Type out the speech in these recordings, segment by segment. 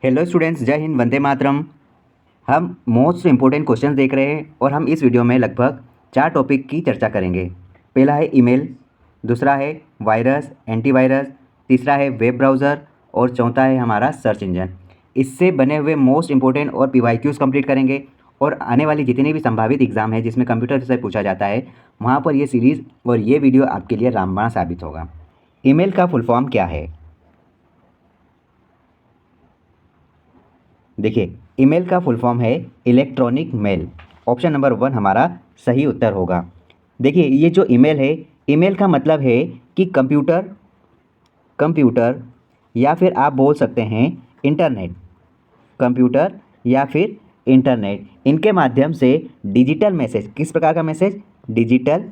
Hello students, जय हिंद, वंदे मातरम। हम most important question देख रहे हैं और हम इस वीडियो में लगभग 4 टॉपिक की चर्चा करेंगे। पहला है ईमेल, दूसरा है वायरस, एंटीवायरस, तीसरा है वेब ब्राउज़र और चौथा है हमारा सर्च इंजन। इससे बने हुए मोस्ट इम्पोर्टेंट और PYQs कंप्लीट करेंगे और आने वाली जितनी भी संभावित एग्ज़ाम है जिसमें कंप्यूटर से पूछा जाता है, वहाँ पर ये सीरीज़ और ये वीडियो आपके लिए रामबाण साबित होगा। ईमेल का फुल फॉर्म क्या है? देखिए, ईमेल का फुल फॉर्म है इलेक्ट्रॉनिक मेल। ऑप्शन नंबर 1 हमारा सही उत्तर होगा। देखिए, ये जो ईमेल है, ईमेल का मतलब है कि कंप्यूटर या फिर आप बोल सकते हैं इंटरनेट, कंप्यूटर या फिर इंटरनेट, इनके माध्यम से डिजिटल मैसेज, किस प्रकार का मैसेज? डिजिटल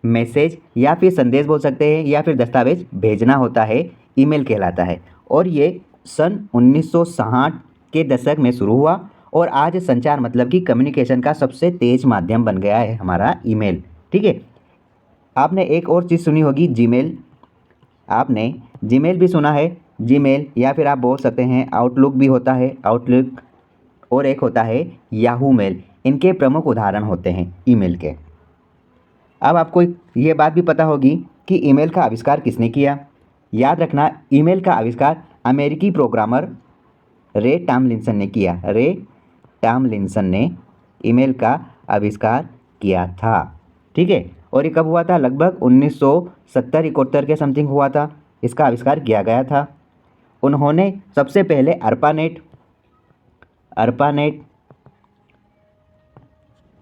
मैसेज या फिर संदेश बोल सकते हैं या फिर दस्तावेज भेजना होता है, ईमेल कहलाता है। और ये सन 1960 के दशक में शुरू हुआ और आज संचार मतलब कि कम्युनिकेशन का सबसे तेज माध्यम बन गया है हमारा ईमेल। ठीक है। आपने एक और चीज़ सुनी होगी, जीमेल। आपने जीमेल भी सुना है, जीमेल या फिर आप बोल सकते हैं आउटलुक भी होता है, आउटलुक, और एक होता है याहू मेल। इनके प्रमुख उदाहरण होते हैं ईमेल के। अब आपको ये बात भी पता होगी कि ईमेल का आविष्कार किसने किया। याद रखना, ईमेल का आविष्कार अमेरिकी प्रोग्रामर रे टॉमलिंसन ने किया। रे टॉमलिंसन ने ईमेल का आविष्कार किया था। ठीक है। और ये कब हुआ था? लगभग 1970-71 के समथिंग हुआ था, इसका आविष्कार किया गया था। उन्होंने सबसे पहले अर्पानेट,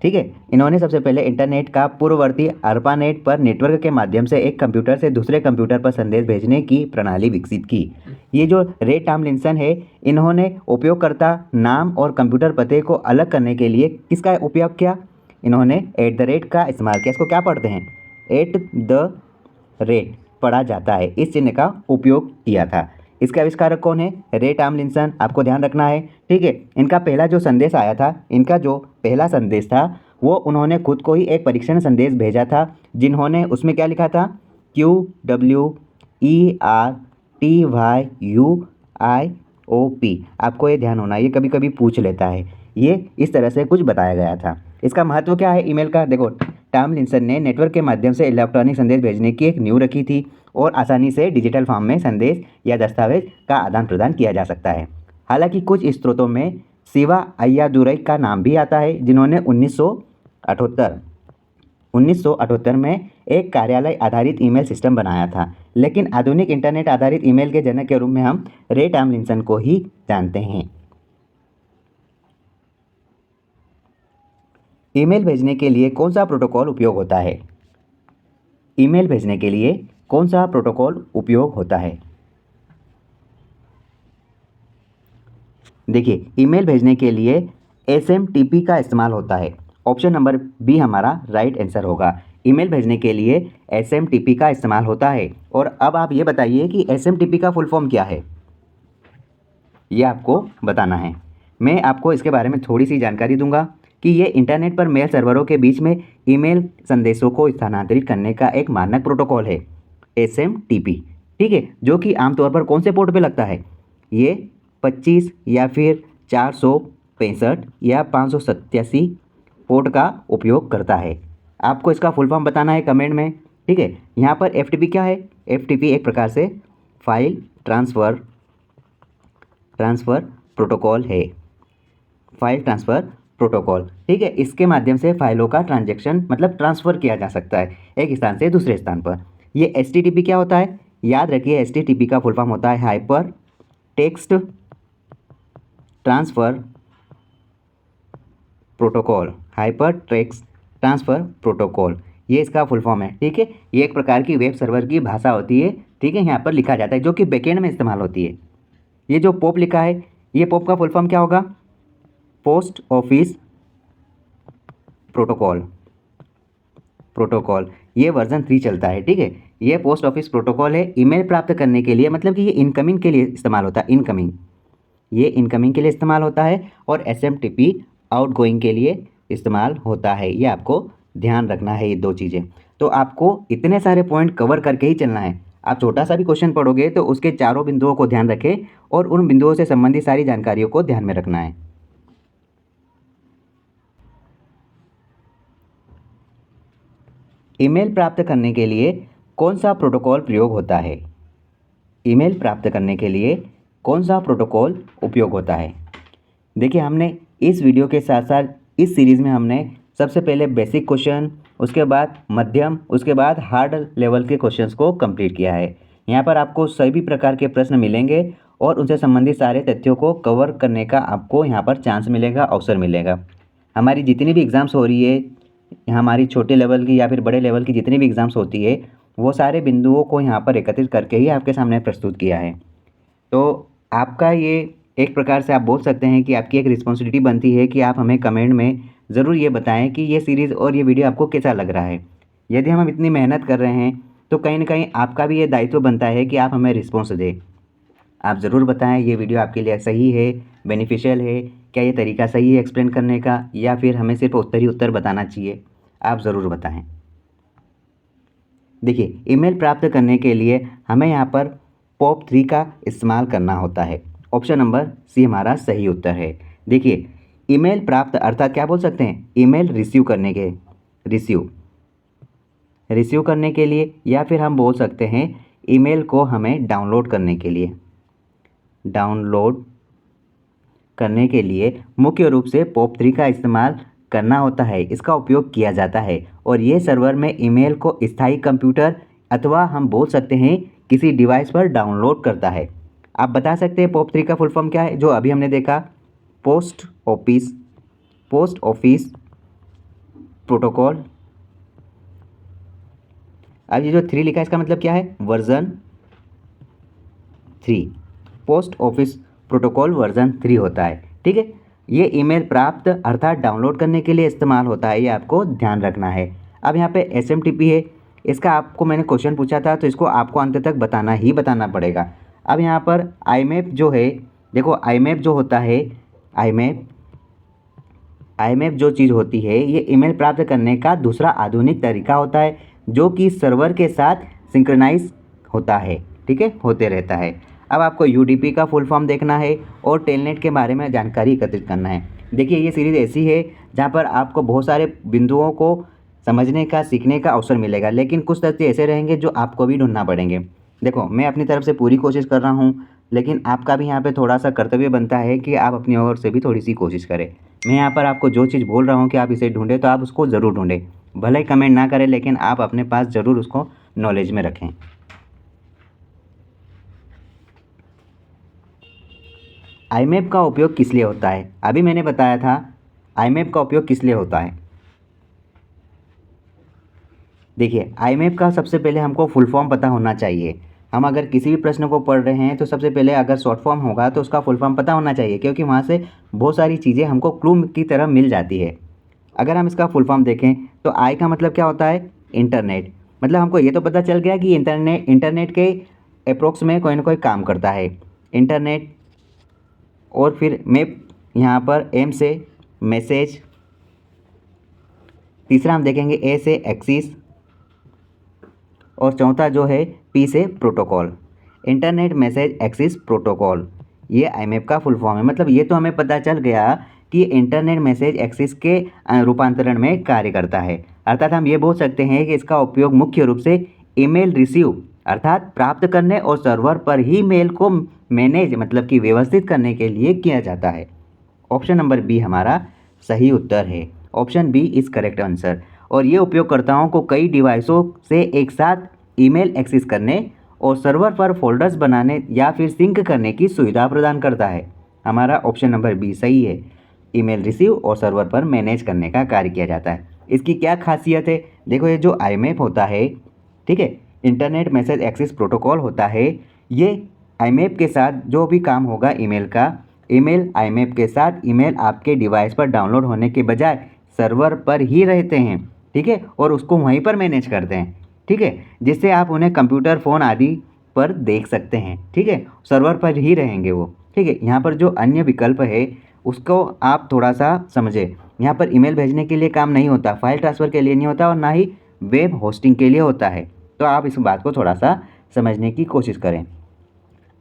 ठीक है, इन्होंने सबसे पहले इंटरनेट का पूर्ववर्ती अर्पानेट पर नेटवर्क के माध्यम से एक कंप्यूटर से दूसरे कंप्यूटर पर संदेश भेजने की प्रणाली विकसित की। ये जो रे टॉमलिंसन है, इन्होंने उपयोगकर्ता नाम और कंप्यूटर पते को अलग करने के लिए किसका उपयोग किया? इन्होंने @ का इस्तेमाल किया। इसको क्या पढ़ते हैं? @ पढ़ा जाता है, इस चिन्ह का उपयोग किया था। इसके आविष्कारक कौन है? रे टॉमलिंसन, आपको ध्यान रखना है। ठीक है। इनका पहला जो संदेश आया था, इनका जो पहला संदेश था, वो उन्होंने खुद को ही एक परीक्षण संदेश भेजा था, जिन्होंने उसमें क्या लिखा था? QWERTYUIOP। आपको ये ध्यान होना, ये कभी कभी पूछ लेता है। ये इस तरह से कुछ बताया गया था। इसका महत्व क्या है ईमेल का? देखो, टॉमलिंसन ने नेटवर्क के माध्यम से इलेक्ट्रॉनिक संदेश भेजने की एक नींव रखी थी और आसानी से डिजिटल फॉर्म में संदेश या दस्तावेज का आदान प्रदान किया जा सकता है। हालांकि कुछ स्रोतों में शिवा अय्यादुरई का नाम भी आता है, जिन्होंने 1978 में एक कार्यालय आधारित ईमेल सिस्टम बनाया था। लेकिन आधुनिक इंटरनेट आधारित ईमेल के जनक के रूप में हम रे टॉमलिंसन को ही जानते हैं। ईमेल भेजने के लिए कौन सा प्रोटोकॉल उपयोग होता है? ईमेल भेजने के लिए कौन सा प्रोटोकॉल उपयोग होता है? देखिए, ईमेल भेजने के लिए SMTP का इस्तेमाल होता है। ऑप्शन नंबर बी हमारा राइट आंसर होगा। ईमेल भेजने के लिए SMTP का इस्तेमाल होता है। और अब आप ये बताइए कि SMTP का फुल फॉर्म क्या है, ये आपको बताना है। मैं आपको इसके बारे में थोड़ी सी जानकारी दूंगा कि ये इंटरनेट पर मेल सर्वरों के बीच में ईमेल संदेशों को स्थानांतरित करने का एक मानक प्रोटोकॉल है, SMTP। ठीक है, जो कि आमतौर पर कौन से पोर्ट पे लगता है? ये 25 या फिर 465 या 587 पोर्ट का उपयोग करता है। आपको इसका फुल फॉर्म बताना है कमेंट में। ठीक है। यहाँ पर FTP क्या है? FTP एक प्रकार से फाइल ट्रांसफ़र प्रोटोकॉल है। File transfer protocol. ठीक है। इसके माध्यम से फाइलों का ट्रांजैक्शन मतलब ट्रांसफ़र किया जा सकता है एक स्थान से दूसरे स्थान पर। ये HTTP क्या होता है? याद रखिए, HTTP का फुल फॉर्म होता है hyper text transfer protocol. Hyper text transfer protocol, ये इसका फुल फॉर्म है। ठीक है। ये एक प्रकार की वेब सर्वर की भाषा होती है। ठीक है, यहाँ पर लिखा जाता है, जो कि बैकएंड में इस्तेमाल होती है। ये जो पोप लिखा है, ये पोप का फुल फॉर्म क्या होगा? Post office protocol. ये वर्जन 3 चलता है। ठीक है। ये पोस्ट ऑफिस प्रोटोकॉल है। ईमेल प्राप्त करने के लिए, मतलब कि ये इनकमिंग के लिए इस्तेमाल होता है। ये इनकमिंग के लिए इस्तेमाल होता है और SMTP आउटगोइंग के लिए इस्तेमाल होता है। ये आपको ध्यान रखना है, ये दो चीज़ें। तो आपको इतने सारे पॉइंट कवर करके ही चलना है। आप छोटा सा भी क्वेश्चन पढ़ोगे तो उसके चारों बिंदुओं को ध्यान रखें और उन बिंदुओं से संबंधित सारी जानकारियों को ध्यान में रखना है। ईमेल प्राप्त करने के लिए कौन सा प्रोटोकॉल प्रयोग होता है? ईमेल प्राप्त करने के लिए कौन सा प्रोटोकॉल उपयोग होता है? देखिए, हमने इस वीडियो के साथ साथ इस सीरीज़ में हमने सबसे पहले बेसिक क्वेश्चन, उसके बाद मध्यम, उसके बाद हार्ड लेवल के क्वेश्चंस को कंप्लीट किया है। यहाँ पर आपको सभी प्रकार के प्रश्न मिलेंगे और उनसे संबंधित सारे तथ्यों को कवर करने का आपको यहाँ पर चांस मिलेगा, अवसर मिलेगा। हमारी जितनी भी एग्ज़ाम्स हो रही है, हमारी छोटे लेवल की या फिर बड़े लेवल की जितनी भी एग्ज़ाम्स होती है, वो सारे बिंदुओं को यहाँ पर एकत्रित करके ही आपके सामने प्रस्तुत किया है। तो आपका ये एक प्रकार से आप बोल सकते हैं कि आपकी एक रिस्पॉन्सिबिलिटी बनती है कि आप हमें कमेंट में ज़रूर ये बताएं कि ये सीरीज़ और ये वीडियो आपको कैसा लग रहा है। यदि हम इतनी मेहनत कर रहे हैं तो कहीं न कहीं आपका भी ये दायित्व बनता है कि आप हमें रिस्पॉन्स दें। आप ज़रूर बताएं ये वीडियो आपके लिए सही है, बेनिफिशियल है, क्या ये तरीका सही है एक्सप्लेन करने का, या फिर हमें सिर्फ उत्तर ही उत्तर बताना चाहिए। आप ज़रूर बताएं। देखिए, ईमेल प्राप्त करने के लिए हमें यहाँ पर POP3 का इस्तेमाल करना होता है। ऑप्शन नंबर सी हमारा सही उत्तर है। देखिए, ईमेल प्राप्त अर्थात क्या बोल सकते हैं, ईमेल रिसीव करने के रिसीव करने के लिए, या फिर हम बोल सकते हैं ईमेल को हमें डाउनलोड करने के लिए। डाउनलोड करने के लिए मुख्य रूप से POP3 का इस्तेमाल करना होता है, इसका उपयोग किया जाता है और ये सर्वर में ईमेल को स्थायी कंप्यूटर अथवा हम बोल सकते हैं किसी डिवाइस पर डाउनलोड करता है। आप बता सकते हैं POP3 का फुल फॉर्म क्या है? जो अभी हमने देखा, पोस्ट ऑफिस प्रोटोकॉल। अब ये जो 3 लिखा है इसका मतलब क्या है? Version 3, post office protocol version 3 होता है। ठीक है, ये ईमेल प्राप्त अर्थात डाउनलोड करने के लिए इस्तेमाल होता है, ये आपको ध्यान रखना है। अब यहाँ पे SMTP है, इसका आपको मैंने क्वेश्चन पूछा था तो इसको आपको अंत तक बताना पड़ेगा। अब यहाँ पर IMAP जो है, देखो IMAP जो होता है, IMAP जो चीज़ होती है ये ईमेल प्राप्त करने का दूसरा आधुनिक तरीका होता है जो कि सर्वर के साथ सिंक्रोनाइज होता है। ठीक है, होते रहता है। अब आपको UDP का फुल फॉर्म देखना है और टेलनेट के बारे में जानकारी एकत्रित करना है। देखिए, ये सीरीज़ ऐसी है जहाँ पर आपको बहुत सारे बिंदुओं को समझने का, सीखने का अवसर मिलेगा, लेकिन कुछ तथ्य ऐसे रहेंगे जो आपको भी ढूंढना पड़ेंगे। देखो, मैं अपनी तरफ से पूरी कोशिश कर रहा हूँ, लेकिन आपका भी यहाँ पे थोड़ा सा कर्तव्य बनता है कि आप अपनी ओर से भी थोड़ी सी कोशिश करें। मैं यहाँ पर आपको जो चीज़ बोल रहा हूँ कि आप इसे ढूंढें, तो आप उसको ज़रूर ढूंढें, भले ही कमेंट ना करें, लेकिन आप अपने पास ज़रूर उसको नॉलेज में रखें। IMAP का उपयोग किस लिए होता है? अभी मैंने बताया था IMAP का उपयोग किस लिए होता है। देखिए, IMAP का सबसे पहले हमको फुल फॉर्म पता होना चाहिए। हम अगर किसी भी प्रश्न को पढ़ रहे हैं तो सबसे पहले अगर शॉर्ट फॉर्म होगा तो उसका फुल फॉर्म पता होना चाहिए, क्योंकि वहाँ से बहुत सारी चीज़ें हमको क्लू की तरह मिल जाती है। अगर हम इसका फुल फॉर्म देखें तो आई का मतलब क्या होता है? इंटरनेट। मतलब हमको ये तो पता चल गया कि इंटरनेट के अप्रोक्स में कोई ना कोई काम करता है, इंटरनेट। और फिर मैप, यहाँ पर M से मैसेज। तीसरा हम देखेंगे A से एक्सिस, और चौथा जो है P से protocol. Internet message axis protocol, ये IMAP का फुल फॉर्म है। मतलब ये तो हमें पता चल गया कि इंटरनेट मैसेज एक्सिस के रूपांतरण में कार्य करता है। अर्थात हम ये बोल सकते हैं कि इसका उपयोग मुख्य रूप से ईमेल रिसीव अर्थात प्राप्त करने और सर्वर पर ही मेल को मैनेज मतलब कि व्यवस्थित करने के लिए किया जाता है। ऑप्शन नंबर बी हमारा सही उत्तर है। Option B is correct answer. और ये उपयोगकर्ताओं को कई डिवाइसों से एक साथ ईमेल एक्सेस करने और सर्वर पर फोल्डर्स बनाने या फिर सिंक करने की सुविधा प्रदान करता है। हमारा ऑप्शन नंबर बी सही है। ईमेल रिसीव और सर्वर पर मैनेज करने का कार्य किया जाता है। इसकी क्या खासियत है? देखो, ये जो IMAP होता है, ठीक है, इंटरनेट मैसेज एक्सेस प्रोटोकॉल होता है, ये IMAP के साथ जो भी काम होगा ईमेल का, ईमेल IMAP के साथ ईमेल आपके डिवाइस पर डाउनलोड होने के बजाय सर्वर पर ही रहते हैं। ठीक है, और उसको वहीं पर मैनेज करते हैं। ठीक है, जिससे आप उन्हें कंप्यूटर, फ़ोन आदि पर देख सकते हैं। ठीक है, सर्वर पर ही रहेंगे वो। ठीक है, यहाँ पर जो अन्य विकल्प है उसको आप थोड़ा सा समझें। यहाँ पर ईमेल भेजने के लिए काम नहीं होता, फाइल ट्रांसफ़र के लिए नहीं होता, और ना ही वेब होस्टिंग के लिए होता है। तो आप इस बात को थोड़ा सा समझने की कोशिश करें।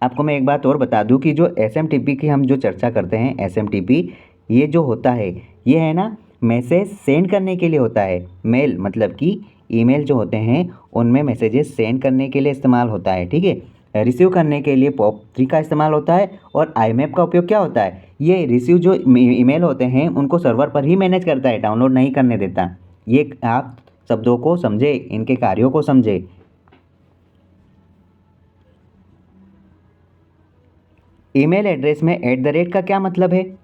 आपको मैं एक बात और बता दूं कि जो एसएमटीपी की हम जो चर्चा करते हैं, एसएमटीपी ये जो होता है ये है ना मैसेज सेंड करने के लिए होता है। मेल मतलब कि ईमेल जो होते हैं उनमें मैसेजेस सेंड करने के लिए इस्तेमाल होता है, ठीक है। रिसीव करने के लिए POP3 का इस्तेमाल होता है। और IMAP का उपयोग क्या होता है, ये रिसीव जो ईमेल होते हैं उनको सर्वर पर ही मैनेज करता है, डाउनलोड नहीं करने देता। ये आप शब्दों को समझे, इनके कार्यों को समझे। ईमेल एड्रेस में @ का क्या मतलब है,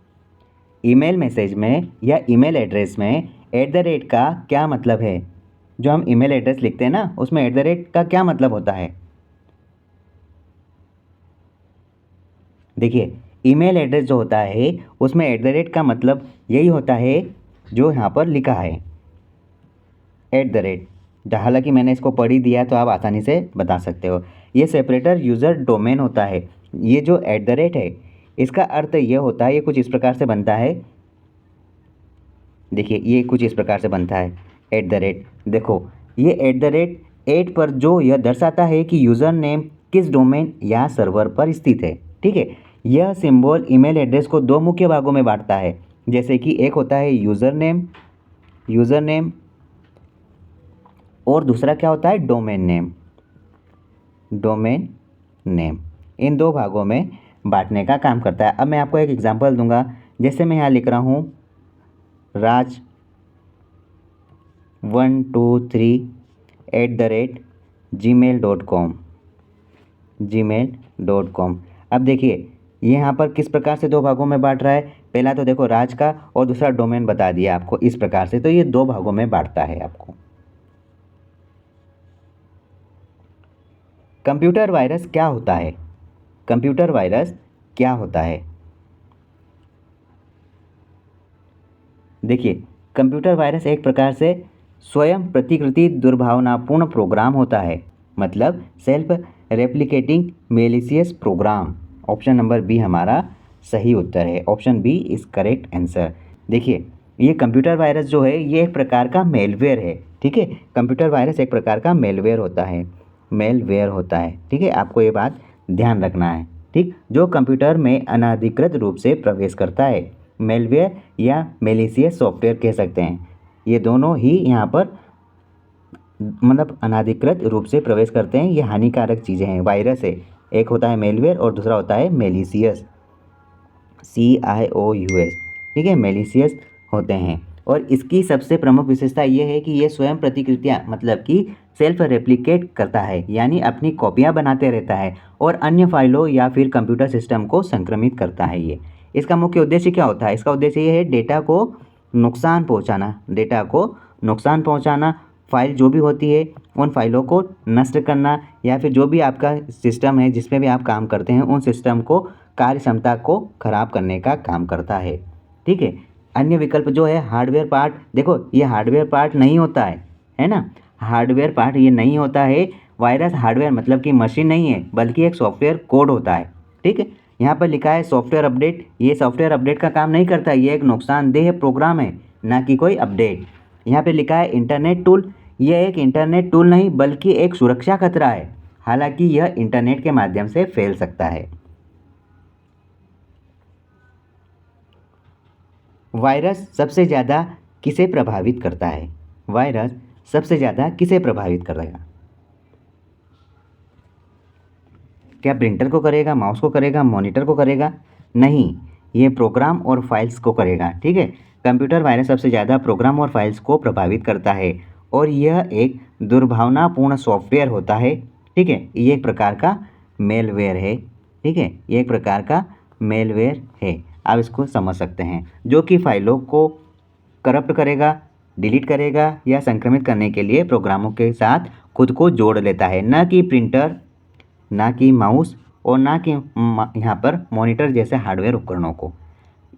ईमेल मैसेज में या ईमेल एड्रेस में @ का क्या मतलब है। जो हम ईमेल एड्रेस लिखते हैं ना उसमें @ का क्या मतलब होता है। देखिए ईमेल एड्रेस जो होता है उसमें @ का मतलब यही होता है जो यहाँ पर लिखा है @ हालांकि मैंने इसको पढ़ ही दिया तो आप आसानी से बता सकते हो। ये सेपरेटर यूज़र डोमेन होता है। ये जो @ है इसका अर्थ ये होता है, ये कुछ इस प्रकार से बनता है। देखिए ये कुछ इस प्रकार से बनता है देखो ये @ पर जो यह दर्शाता है कि यूज़र नेम किस डोमेन या सर्वर पर स्थित है, ठीक है। यह सिंबल ईमेल एड्रेस को दो मुख्य भागों में बांटता है, जैसे कि एक होता है यूज़र नेम और दूसरा क्या होता है डोमेन नेम। इन दो भागों में बांटने का काम करता है। अब मैं आपको एक एग्जांपल दूंगा। जैसे मैं यहाँ लिख रहा हूँ राज 123 gmail.com। अब देखिए ये यहाँ पर किस प्रकार से दो भागों में बांट रहा है। पहला तो देखो राज का और दूसरा डोमेन बता दिया आपको इस प्रकार से, तो ये दो भागों में बांटता है आपको। कंप्यूटर वायरस क्या होता है, कंप्यूटर वायरस क्या होता है। देखिए कंप्यूटर वायरस एक प्रकार से स्वयं प्रतिकृति दुर्भावनापूर्ण प्रोग्राम होता है, मतलब self replicating malicious program. Option number B हमारा सही उत्तर है। Option B is correct answer. देखिए ये कंप्यूटर वायरस जो है ये एक प्रकार का मेलवेयर है, ठीक है। कंप्यूटर वायरस एक प्रकार का मेलवेयर होता है, ठीक है। आपको ये बात ध्यान रखना है, ठीक। जो कंप्यूटर में अनाधिकृत रूप से प्रवेश करता है, मेलवेयर या मेलिशियस सॉफ्टवेयर कह सकते हैं। ये दोनों ही यहाँ पर मतलब अनाधिकृत रूप से प्रवेश करते हैं। ये हानिकारक चीज़ें हैं, वायरस है। एक होता है मेलवेयर और दूसरा होता है मेलिशियस, CIOUS, ठीक है। मेलिशियस होते हैं और इसकी सबसे प्रमुख विशेषता ये है कि ये स्वयं प्रतिकृतियाँ मतलब कि सेल्फ रेप्लिकेट करता है, यानी अपनी कॉपियाँ बनाते रहता है और अन्य फाइलों या फिर कंप्यूटर सिस्टम को संक्रमित करता है। ये इसका मुख्य उद्देश्य क्या होता है, इसका उद्देश्य ये है डेटा को नुकसान पहुँचाना, फाइल जो भी होती है उन फाइलों को नष्ट करना, या फिर जो भी आपका सिस्टम है जिसमें भी आप काम करते हैं उन सिस्टम को कार्य क्षमता को खराब करने का काम करता है, ठीक है। अन्य विकल्प जो है हार्डवेयर पार्ट, देखो ये हार्डवेयर पार्ट नहीं होता है ना। हार्डवेयर पार्ट ये नहीं होता है। वायरस हार्डवेयर मतलब कि मशीन नहीं है बल्कि एक सॉफ्टवेयर कोड होता है, ठीक है। यहाँ पर लिखा है सॉफ्टवेयर अपडेट, ये सॉफ्टवेयर अपडेट का काम नहीं करता, ये एक नुकसानदेह प्रोग्राम है ना कि कोई अपडेट। यहाँ पे लिखा है इंटरनेट टूल, यह एक इंटरनेट टूल नहीं बल्कि एक सुरक्षा खतरा है, हालांकि यह इंटरनेट के माध्यम से फैल सकता है। वायरस सबसे ज़्यादा किसे प्रभावित करता है, वायरस सबसे ज़्यादा किसे प्रभावित करेगा। क्या प्रिंटर को करेगा, माउस को करेगा, मॉनिटर को करेगा? नहीं, ये प्रोग्राम और फाइल्स को करेगा, ठीक है। कंप्यूटर वायरस सबसे ज़्यादा प्रोग्राम और फाइल्स को प्रभावित करता है और यह एक दुर्भावनापूर्ण सॉफ्टवेयर होता है, ठीक है। ये एक प्रकार का मेलवेयर है, ठीक है। ये एक प्रकार का मेलवेयर है, आप इसको समझ सकते हैं, जो कि फाइलों को करप्ट करेगा, डिलीट करेगा या संक्रमित करने के लिए प्रोग्रामों के साथ खुद को जोड़ लेता है, ना कि प्रिंटर, ना कि माउस और ना कि यहाँ पर मॉनिटर जैसे हार्डवेयर उपकरणों को।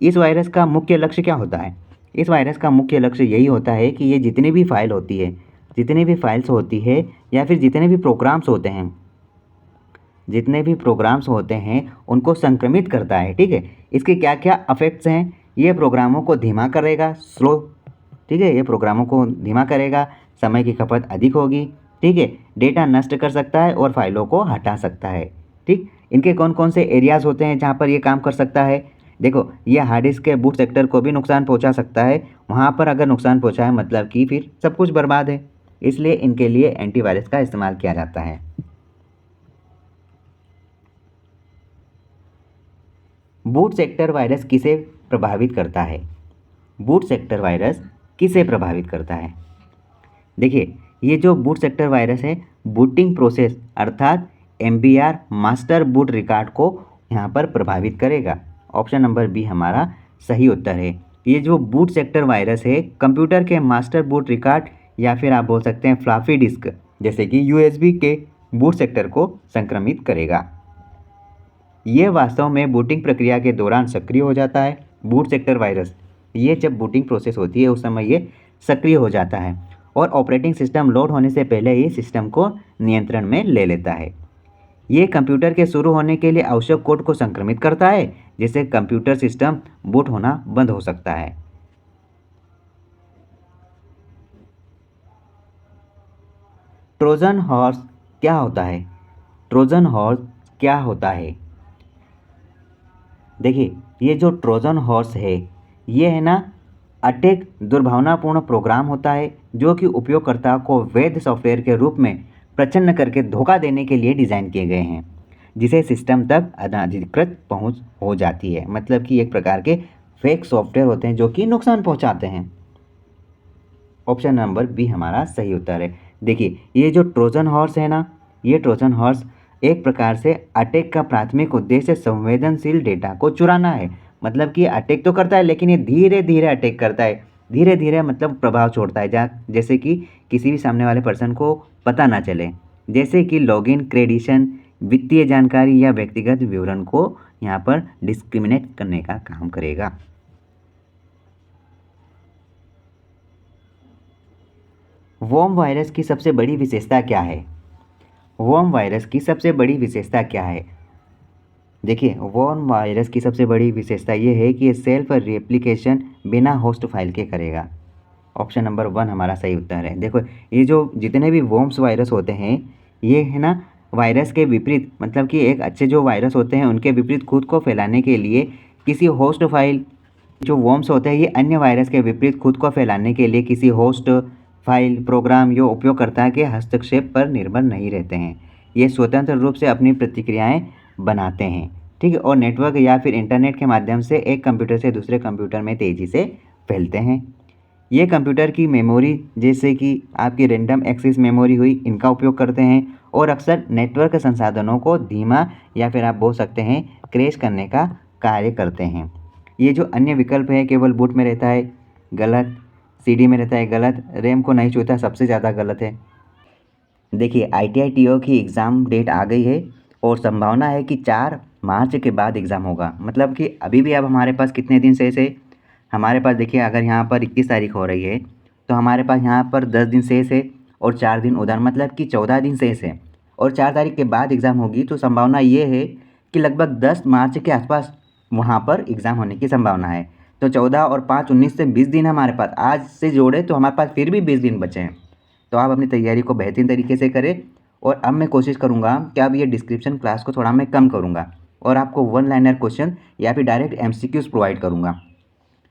इस वायरस का मुख्य लक्ष्य क्या होता है, इस वायरस का मुख्य लक्ष्य यही होता है कि ये जितनी भी फाइल होती है, जितनी भी फाइल्स होती है या फिर जितने भी प्रोग्राम्स होते हैं उनको संक्रमित करता है, ठीक है। इसके क्या क्या अफेक्ट्स हैं, ये प्रोग्रामों को धीमा करेगा, स्लो, ठीक है। ये प्रोग्रामों को धीमा करेगा, समय की खपत अधिक होगी, ठीक है, डेटा नष्ट कर सकता है और फाइलों को हटा सकता है। ठीक, इनके कौन कौन से एरियाज़ होते हैं जहाँ पर ये काम कर सकता है? देखो, ये हार्ड डिस्क के बूट सेक्टर को भी नुकसान पहुँचा सकता है। वहाँ पर अगर नुकसान पहुँचाए मतलब कि फिर सब कुछ बर्बाद है, इसलिए इनके लिए एंटीवायरस का इस्तेमाल किया जाता है। बूट सेक्टर वायरस किसे प्रभावित करता है? बूट सेक्टर वायरस किसे प्रभावित करता है? देखिए, ये जो बूट सेक्टर वायरस है, बूटिंग प्रोसेस अर्थात एमबीआर मास्टर बूट रिकॉर्ड को यहाँ पर प्रभावित करेगा। ऑप्शन नंबर बी हमारा सही उत्तर है। ये जो बूट सेक्टर वायरस है, कंप्यूटर के मास्टर बूट रिकॉर्ड या फिर आप बोल सकते हैं फ्लॉपी डिस्क जैसे कि यूएसबी के बूट सेक्टर को संक्रमित करेगा। ये वास्तव में बूटिंग प्रक्रिया के दौरान सक्रिय हो जाता है। बूट सेक्टर वायरस ये जब बूटिंग प्रोसेस होती है उस समय ये सक्रिय हो जाता है और ऑपरेटिंग सिस्टम लोड होने से पहले ही सिस्टम को नियंत्रण में ले लेता है। ये कंप्यूटर के शुरू होने के लिए आवश्यक कोड को संक्रमित करता है, जिससे कंप्यूटर सिस्टम बूट होना बंद हो सकता है। ट्रोजन हॉर्स क्या होता है? ट्रोजन हॉर्स क्या होता है? देखिए, ये जो ट्रोजन हॉर्स है, ये है ना अटैक दुर्भावनापूर्ण प्रोग्राम होता है जो कि उपयोगकर्ता को वैध सॉफ्टवेयर के रूप में प्रच्छन्न करके धोखा देने के लिए डिज़ाइन किए गए हैं, जिसे सिस्टम तक अनधिकृत पहुंच हो जाती है। मतलब कि एक प्रकार के फेक सॉफ्टवेयर होते हैं जो कि नुकसान पहुंचाते हैं। ऑप्शन नंबर बी हमारा सही उत्तर है। देखिए, ये जो ट्रोजन हॉर्स है ना, ये ट्रोजन हॉर्स एक प्रकार से अटैक का प्राथमिक उद्देश्य संवेदनशील डेटा को चुराना है। मतलब कि अटैक तो करता है लेकिन ये धीरे धीरे अटैक करता है। धीरे धीरे मतलब प्रभाव छोड़ता है जहाँ जैसे कि किसी भी सामने वाले पर्सन को पता ना चले। जैसे कि लॉगिन क्रेडिशन, वित्तीय जानकारी या व्यक्तिगत विवरण को यहाँ पर डिस्क्रिमिनेट करने का काम करेगा। वॉर्म वायरस की सबसे बड़ी विशेषता क्या है? वॉर्म वायरस की सबसे बड़ी विशेषता क्या है? देखिए, वॉर्म वायरस की सबसे बड़ी विशेषता ये है कि ये सेल्फ रेप्लिकेशन बिना होस्ट फाइल के करेगा। ऑप्शन नंबर वन हमारा सही उत्तर है। देखो, ये जो जितने भी वॉर्म्स वायरस होते हैं, ये है ना वायरस के विपरीत मतलब कि एक अच्छे जो वायरस होते हैं उनके विपरीत खुद को फैलाने के लिए किसी होस्ट फाइल, जो वॉर्म्स होते हैं ये अन्य वायरस के विपरीत खुद को फैलाने के लिए किसी होस्ट फाइल, प्रोग्राम या उपयोगकर्ता के हस्तक्षेप पर निर्भर नहीं रहते हैं। ये स्वतंत्र रूप से अपनी प्रतिक्रियाएं बनाते हैं। ठीक है, और नेटवर्क या फिर इंटरनेट के माध्यम से एक कंप्यूटर से दूसरे कंप्यूटर में तेज़ी से फैलते हैं। ये कंप्यूटर की मेमोरी जैसे कि आपकी रैंडम एक्सेस मेमोरी हुई, इनका उपयोग करते हैं और अक्सर नेटवर्क संसाधनों को धीमा या फिर आप बोल सकते हैं क्रैश करने का कार्य करते हैं। ये जो अन्य विकल्प है केवल बूट में रहता है, गलत। सीडी में रहता है, गलत। रैम को नहीं छूता, सबसे ज़्यादा गलत है। देखिए, ITI-TO की एग्ज़ाम डेट आ गई है और संभावना है कि 4 मार्च के बाद एग्ज़ाम होगा। मतलब कि अभी भी अब हमारे पास कितने दिन शेष है? हमारे पास देखिए अगर यहाँ पर 21 तारीख हो रही है तो हमारे पास यहाँ पर 10 दिन शेष है और 4 दिन उधर मतलब कि 14 दिन शेष है और 4 तारीख के बाद एग्ज़ाम होगी। तो संभावना ये है कि लगभग 10 मार्च के आसपास वहाँ पर एग्ज़ाम होने की संभावना है। तो 14 और 5 19 से 20 दिन हमारे पास, आज से जोड़े तो हमारे पास फिर भी 20 दिन बचे हैं। तो आप अपनी तैयारी को बेहतरीन तरीके से करें और अब मैं कोशिश करूँगा कि अब ये डिस्क्रिप्शन क्लास को थोड़ा मैं कम करूँगा और आपको वन लाइनर क्वेश्चन या फिर डायरेक्ट MCQs प्रोवाइड करूँगा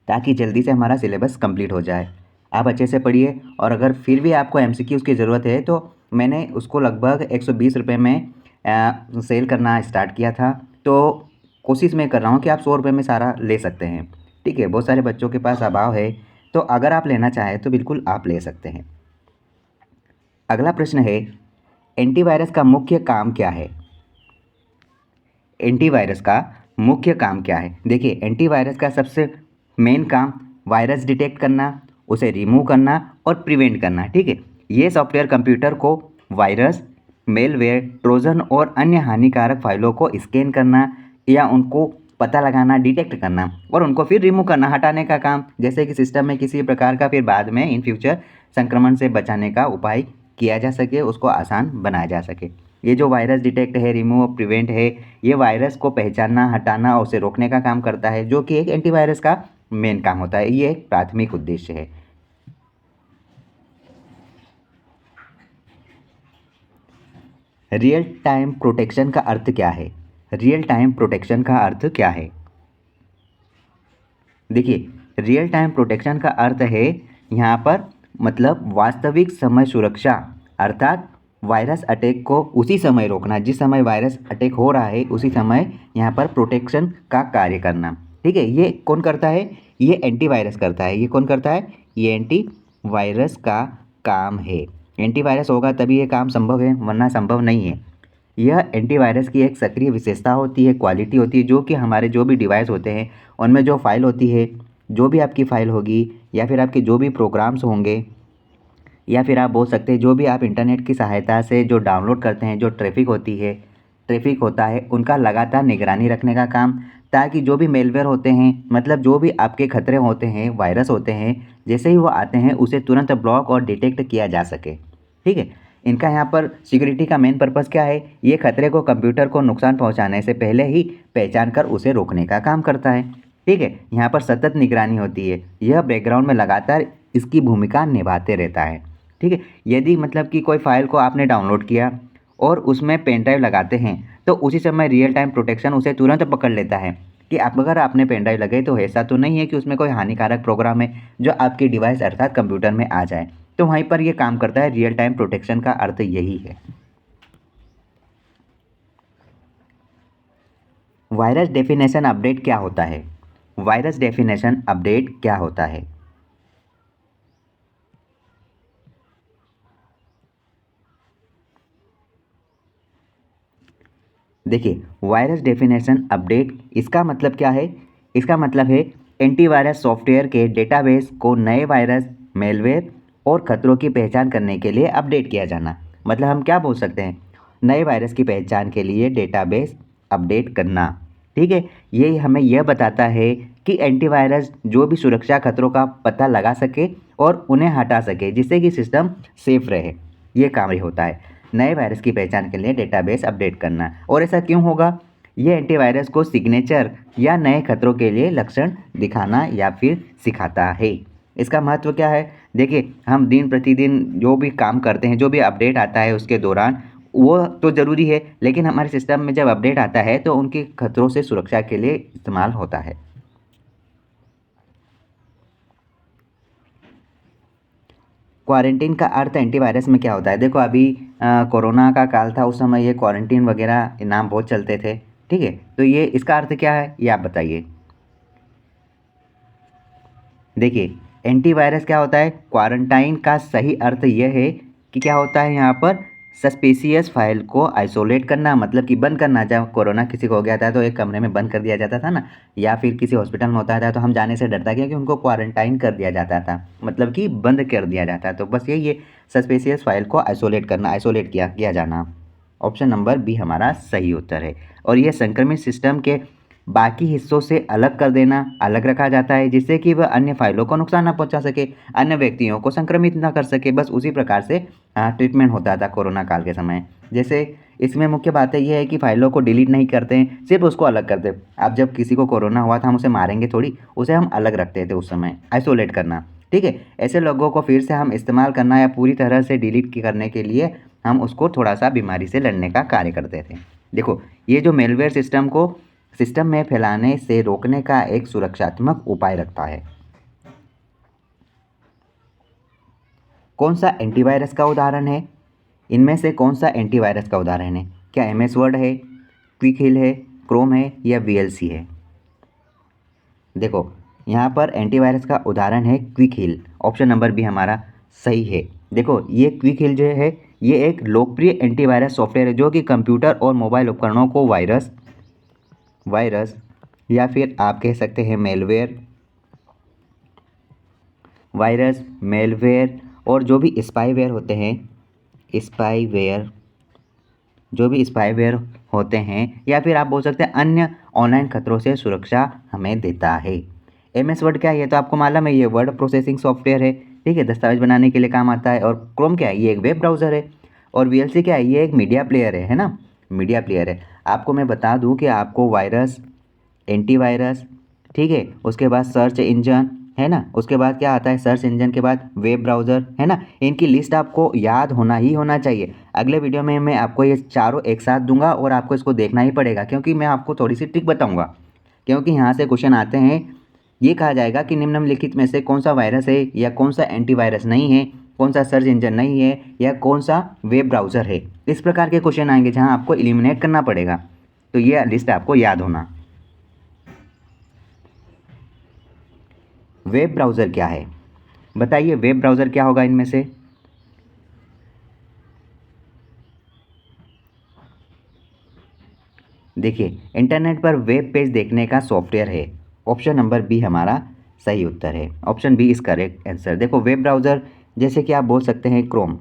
ताकि जल्दी से हमारा सिलेबस कंप्लीट हो जाए। आप अच्छे से पढ़िए और अगर फिर भी आपको MCQs की ज़रूरत है तो मैंने उसको लगभग 120 रुपये में सेल करना स्टार्ट किया था। तो कोशिश मैं कर रहा हूँ कि आप 100 रुपये में सारा ले सकते हैं। ठीक है, बहुत सारे बच्चों के पास अभाव है, तो अगर आप लेना चाहें तो बिल्कुल आप ले सकते हैं। अगला प्रश्न है, एंटीवायरस का मुख्य काम क्या है? एंटीवायरस का मुख्य काम क्या है? देखिए, एंटीवायरस का सबसे मेन काम वायरस डिटेक्ट करना, उसे रिमूव करना और प्रिवेंट करना। ठीक है, ये सॉफ्टवेयर कंप्यूटर को वायरस, मेलवेयर, ट्रोजन और अन्य हानिकारक फाइलों को स्कैन करना या उनको पता लगाना, डिटेक्ट करना और उनको फिर रिमूव करना, हटाने का काम, जैसे कि सिस्टम में किसी प्रकार का फिर बाद में इन फ्यूचर संक्रमण से बचाने का उपाय किया जा सके, उसको आसान बनाया जा सके। ये जो वायरस डिटेक्ट है, रिमूव, प्रिवेंट है, ये वायरस को पहचानना, हटाना और उसे रोकने का काम करता है, जो कि एक एंटीवायरस का मेन काम होता है। ये एक प्राथमिक उद्देश्य है। रियल टाइम प्रोटेक्शन का अर्थ क्या है? रियल टाइम प्रोटेक्शन का अर्थ क्या है? देखिए, रियल टाइम प्रोटेक्शन का अर्थ है यहाँ पर मतलब वास्तविक समय सुरक्षा, अर्थात वायरस अटैक को उसी समय रोकना जिस समय वायरस अटैक हो रहा है, उसी समय यहाँ पर प्रोटेक्शन का कार्य करना। ठीक है, ये कौन करता है? ये एंटीवायरस करता है। ये कौन करता है? ये एंटीवायरस का काम है। एंटीवायरस होगा तभी ये काम संभव है, वरना संभव नहीं है। यह एंटीवायरस की एक सक्रिय विशेषता होती है, क्वालिटी होती है, जो कि हमारे जो भी डिवाइस होते हैं उनमें जो फाइल होती है, जो भी आपकी फ़ाइल होगी या फिर आपके जो भी प्रोग्राम्स होंगे, या फिर आप बोल सकते हैं जो भी आप इंटरनेट की सहायता से जो डाउनलोड करते हैं, जो ट्रैफिक होता है, उनका लगातार निगरानी रखने का काम, ताकि जो भी मेलवेयर होते हैं, मतलब जो भी आपके खतरे होते हैं, वायरस होते हैं, जैसे ही वो आते हैं उसे तुरंत ब्लॉक और डिटेक्ट किया जा सके। ठीक है, इनका यहाँ पर सिक्योरिटी का मेन पर्पज़ क्या है? ये खतरे को कंप्यूटर को नुकसान पहुँचाने से पहले ही पहचान कर उसे रोकने का काम करता है। ठीक है, यहाँ पर सतत निगरानी होती है, यह बैकग्राउंड में लगातार इसकी भूमिका निभाते रहता है। ठीक है, यदि मतलब कि कोई फाइल को आपने डाउनलोड किया और उसमें पेन ड्राइव लगाते हैं, तो उसी समय रियल टाइम प्रोटेक्शन उसे तुरंत पकड़ लेता है कि आप अगर आपने पेन ड्राइव लगाई तो ऐसा तो नहीं है कि उसमें कोई हानिकारक प्रोग्राम है जो आपकी डिवाइस अर्थात कंप्यूटर में आ जाए। तो वहीं पर ये काम करता है। रियल टाइम प्रोटेक्शन का अर्थ यही है। वायरस डेफिनेशन अपडेट क्या होता है? वायरस डेफिनेशन अपडेट क्या होता है? देखिए, वायरस डेफिनेशन अपडेट इसका मतलब क्या है? इसका मतलब है एंटीवायरस सॉफ्टवेयर के डेटाबेस को नए वायरस, मेलवेयर और खतरों की पहचान करने के लिए अपडेट किया जाना। मतलब हम क्या बोल सकते हैं? नए वायरस की पहचान के लिए डेटाबेस अपडेट करना। ठीक है, ये हमें यह बताता है कि एंटीवायरस जो भी सुरक्षा खतरों का पता लगा सके और उन्हें हटा सके, जिससे कि सिस्टम सेफ रहे। ये काम ही होता है नए वायरस की पहचान के लिए डेटाबेस अपडेट करना। और ऐसा क्यों होगा? ये एंटीवायरस को सिग्नेचर या नए खतरों के लिए लक्षण दिखाना या फिर सिखाता है। इसका महत्व क्या है? देखिए, हम दिन प्रतिदिन जो भी काम करते हैं, जो भी अपडेट आता है उसके दौरान, वो तो ज़रूरी है, लेकिन हमारे सिस्टम में जब अपडेट आता है तो उनके खतरों से सुरक्षा के लिए इस्तेमाल होता है। क्वारंटीन का अर्थ एंटीवायरस में क्या होता है? देखो, अभी कोरोना का काल था, उस समय ये क्वारंटीन वगैरह नाम बहुत चलते थे। ठीक है, तो ये इसका अर्थ क्या है, ये आप बताइए। देखिए, एंटीवायरस क्या होता है? क्वारंटाइन का सही अर्थ यह है कि क्या होता है यहाँ पर, सस्पिशियस फाइल को आइसोलेट करना, मतलब कि बंद करना। जब कोरोना किसी को हो गया था तो एक कमरे में बंद कर दिया जाता था ना, या फिर किसी हॉस्पिटल में होता था तो हम जाने से डरता क्या कि उनको क्वारंटाइन कर दिया जाता था, मतलब कि बंद कर दिया जाता। तो बस यही है, सस्पिशियस फाइल को आइसोलेट करना, आइसोलेट किया जाना। ऑप्शन नंबर बी हमारा सही उत्तर है। और यह संक्रमित सिस्टम के बाकी हिस्सों से अलग कर देना, अलग रखा जाता है, जिससे कि वह अन्य फाइलों को नुकसान ना पहुंचा सके, अन्य व्यक्तियों को संक्रमित ना कर सके। बस उसी प्रकार से ट्रीटमेंट होता था कोरोना काल के समय। जैसे इसमें मुख्य बात यह है कि फाइलों को डिलीट नहीं करते हैं, सिर्फ उसको अलग करते हैं। अब जब किसी को कोरोना हुआ था, हम उसे मारेंगे थोड़ी, उसे हम अलग रखते थे उस समय, आइसोलेट करना। ठीक है, ऐसे लोगों को फिर से हम इस्तेमाल करना या पूरी तरह से डिलीट करने के लिए हम उसको थोड़ा सा बीमारी से लड़ने का कार्य करते थे। देखो, ये जो मेलवेयर सिस्टम को सिस्टम में फैलाने से रोकने का एक सुरक्षात्मक उपाय रखता है। कौन सा एंटीवायरस का उदाहरण है? इनमें से कौन सा एंटीवायरस का उदाहरण है? क्या एमएस वर्ड है, क्विक हिल है, क्रोम है या वीएलसी है? देखो, यहाँ पर एंटीवायरस का उदाहरण है Quick Heal. Option number B हमारा सही है। देखो, ये क्विक हिल जो है, ये एक लोकप्रिय एंटीवायरस सॉफ्टवेयर है जो कि कंप्यूटर और मोबाइल उपकरणों को वायरस या फिर आप कह सकते हैं मेलवेयर और जो भी स्पाईवेयर होते हैं, स्पाईवेयर जो भी स्पाईवेयर होते हैं, या फिर आप बोल सकते हैं अन्य ऑनलाइन खतरों से सुरक्षा हमें देता है। एमएस वर्ड क्या है? ये तो आपको मालूम है, ये वर्ड प्रोसेसिंग सॉफ्टवेयर है। ठीक है, दस्तावेज बनाने के लिए काम आता है। और क्रोम क्या है? ये एक वेब ब्राउज़र है। और वीएलसी क्या है? ये एक मीडिया प्लेयर है ना, मीडिया प्लेयर है। आपको मैं बता दूं कि आपको वायरस, एंटीवायरस, ठीक है, उसके बाद सर्च इंजन है ना। उसके बाद क्या आता है, सर्च इंजन के बाद वेब ब्राउज़र, है ना। इनकी लिस्ट आपको याद होना ही होना चाहिए। अगले वीडियो में मैं आपको ये चारों एक साथ दूंगा और आपको इसको देखना ही पड़ेगा, क्योंकि मैं आपको थोड़ी सी ट्रिक बताऊंगा, क्योंकि यहाँ से क्वेश्चन आते हैं। ये कहा जाएगा कि निम्नलिखित में से कौन सा वायरस है या कौन सा एंटीवायरस नहीं है, कौन सा सर्च इंजन नहीं है या कौन सा वेब ब्राउज़र है। इस प्रकार के क्वेश्चन आएंगे जहाँ आपको एलिमिनेट करना पड़ेगा, तो ये लिस्ट आपको याद होना। वेब ब्राउज़र क्या है, बताइए वेब ब्राउज़र क्या होगा इनमें से। देखिए, इंटरनेट पर वेब पेज देखने का सॉफ्टवेयर है। ऑप्शन नंबर बी हमारा सही उत्तर है। Option B is correct answer. देखो, वेब ब्राउज़र जैसे कि आप बोल सकते हैं क्रोम,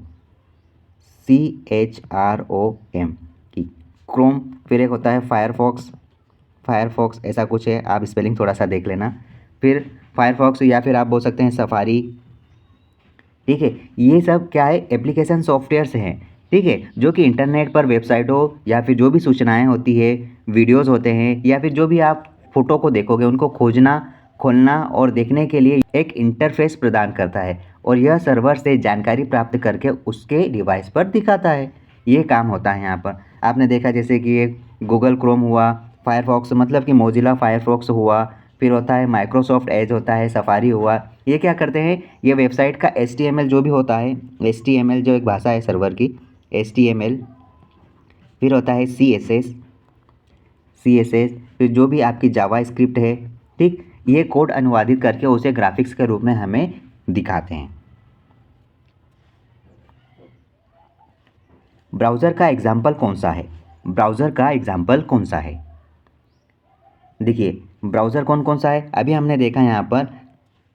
CHROM की क्रोम, फिर एक होता है फायरफॉक्स, फायरफॉक्स ऐसा कुछ है, आप स्पेलिंग थोड़ा सा देख लेना। फिर फायरफॉक्स, या फिर आप बोल सकते हैं सफारी। ठीक है, ये सब क्या है, एप्लीकेशन सॉफ्टवेयर्स हैं। ठीक है, जो कि इंटरनेट पर वेबसाइटों या फिर जो भी सूचनाएं होती है, वीडियोस होते हैं, या फिर जो भी आप फोटो को देखोगे उनको खोजना, खोलना और देखने के लिए एक इंटरफेस प्रदान करता है, और यह सर्वर से जानकारी प्राप्त करके उसके डिवाइस पर दिखाता है। ये काम होता है यहाँ पर। आपने देखा जैसे कि एक गूगल क्रोम हुआ, फायरफॉक्स मतलब कि मोजिला फायरफॉक्स हुआ, फिर होता है माइक्रोसॉफ्ट एज होता है, सफारी हुआ। ये क्या करते हैं, ये वेबसाइट का HTML जो भी होता है, HTML जो एक भाषा है सर्वर की, HTML, फिर होता है CSS, फिर जो भी आपकी जावा स्क्रिप्ट है, ठीक, ये कोड अनुवादित करके उसे ग्राफिक्स के रूप में हमें दिखाते हैं। ब्राउज़र का एग्जाम्पल कौन सा है, ब्राउज़र का एग्जाम्पल कौन सा है। देखिए, ब्राउज़र कौन कौन सा है, अभी हमने देखा यहाँ पर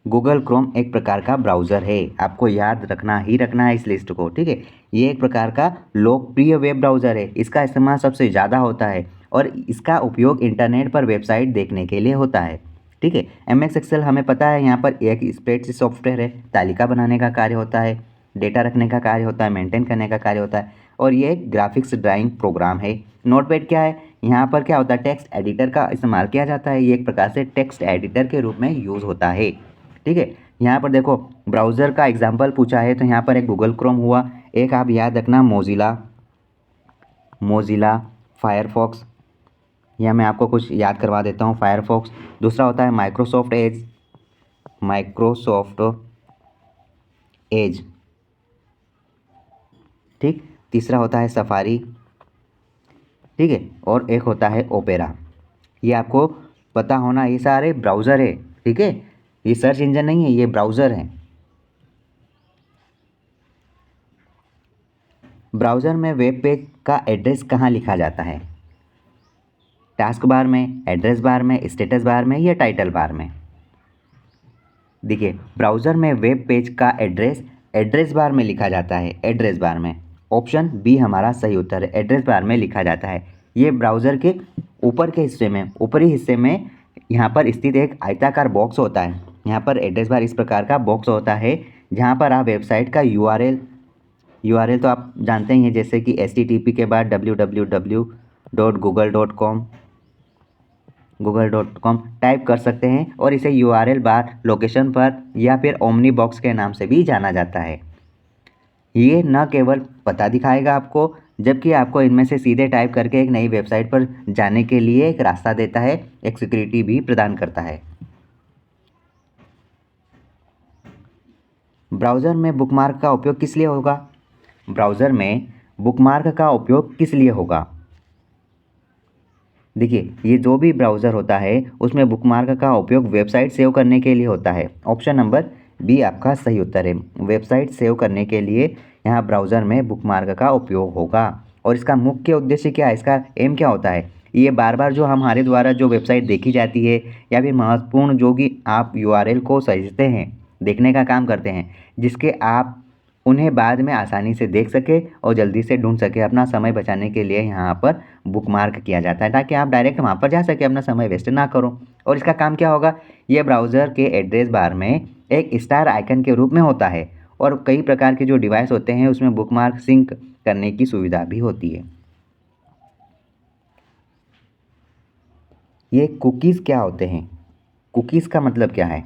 गूगल क्रोम एक प्रकार का ब्राउज़र है, आपको याद रखना ही रखना है इस लिस्ट को। ठीक है, ये एक प्रकार का लोकप्रिय वेब ब्राउज़र है, इसका इस्तेमाल सबसे ज़्यादा होता है और इसका उपयोग इंटरनेट पर वेबसाइट देखने के लिए होता है। ठीक है, MS एक्सेल हमें पता है, यहाँ पर एक स्प्रेडशीट सॉफ्टवेयर है, तालिका बनाने का कार्य होता है, डेटा रखने का कार्य होता है, मेंटेन करने का कार्य होता है, और ये एक ग्राफिक्स ड्राइंग प्रोग्राम है। नोटपैड क्या है, यहाँ पर क्या होता है, टेक्स्ट एडिटर का इस्तेमाल किया जाता है, ये एक प्रकार से टेक्स्ट एडिटर के रूप में यूज़ होता है। ठीक है, यहाँ पर देखो ब्राउज़र का एग्जाम्पल पूछा है, तो यहाँ पर एक गूगल क्रोम हुआ, एक आप याद रखना मोजिला फायरफॉक्स, या मैं आपको कुछ याद करवा देता हूँ, फायरफॉक्स। दूसरा होता है माइक्रोसॉफ्ट एज, ठीक। तीसरा होता है सफारी, ठीक है, और एक होता है ओपेरा। ये आपको पता होना, ये सारे ब्राउज़र है। ठीक है, ये सर्च इंजन नहीं है, ये ब्राउज़र है। ब्राउज़र में वेब पेज का एड्रेस कहाँ लिखा जाता है, टास्क बार में, एड्रेस बार में, स्टेटस बार में या टाइटल बार में। देखिए, ब्राउज़र में वेब पेज का एड्रेस बार में लिखा जाता है, एड्रेस बार में। ऑप्शन बी हमारा सही उत्तर है, एड्रेस बार में लिखा जाता है। ये ब्राउज़र के ऊपर के हिस्से में, ऊपरी हिस्से में यहाँ पर स्थित एक आयताकार बॉक्स होता है, यहाँ पर एड्रेस बार इस प्रकार का बॉक्स होता है, जहाँ पर आप वेबसाइट का URL तो आप जानते ही हैं, जैसे कि HTTP के बाद www.google.com टाइप कर सकते हैं, और इसे URL बार, लोकेशन पर या फिर ओमनी बॉक्स के नाम से भी जाना जाता है। ये न केवल पता दिखाएगा आपको, जबकि आपको इनमें से सीधे टाइप करके एक नई वेबसाइट पर जाने के लिए एक रास्ता देता है, एक सिक्योरिटी भी प्रदान करता है। ब्राउज़र में बुकमार्क का उपयोग किस लिए होगा, ब्राउज़र में बुकमार्क का उपयोग किस लिए होगा। देखिए, ये जो भी ब्राउज़र होता है उसमें बुकमार्क का उपयोग वेबसाइट सेव करने के लिए होता है। ऑप्शन नंबर बी आपका सही उत्तर है, वेबसाइट सेव करने के लिए यहाँ ब्राउज़र में बुकमार्क का उपयोग होगा। और इसका मुख्य उद्देश्य क्या है, इसका एम क्या होता है, ये बार बार जो हमारे द्वारा जो वेबसाइट देखी जाती है, या फिर महत्वपूर्ण जो कि आप URL को सहेजते हैं, देखने का काम करते हैं, जिसके आप उन्हें बाद में आसानी से देख सके और जल्दी से ढूंढ सके, अपना समय बचाने के लिए यहाँ पर बुकमार्क किया जाता है, ताकि आप डायरेक्ट वहाँ पर जा सके, अपना समय वेस्ट ना करो। और इसका काम क्या होगा, ये ब्राउज़र के एड्रेस बार में एक स्टार आइकन के रूप में होता है, और कई प्रकार के जो डिवाइस होते हैं उसमें बुकमार्क सिंक करने की सुविधा भी होती है। ये कुकीज़ क्या होते हैं, कुकीज़ का मतलब क्या है।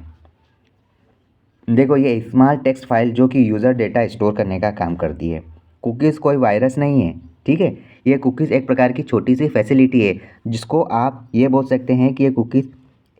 देखो ये स्मॉल टेक्स्ट फाइल जो कि यूज़र डेटा स्टोर करने का काम करती है। कुकीज़ कोई वायरस नहीं है, ठीक है। ये कुकीज़ एक प्रकार की छोटी सी फैसिलिटी है जिसको आप ये बोल सकते हैं कि ये कुकीज़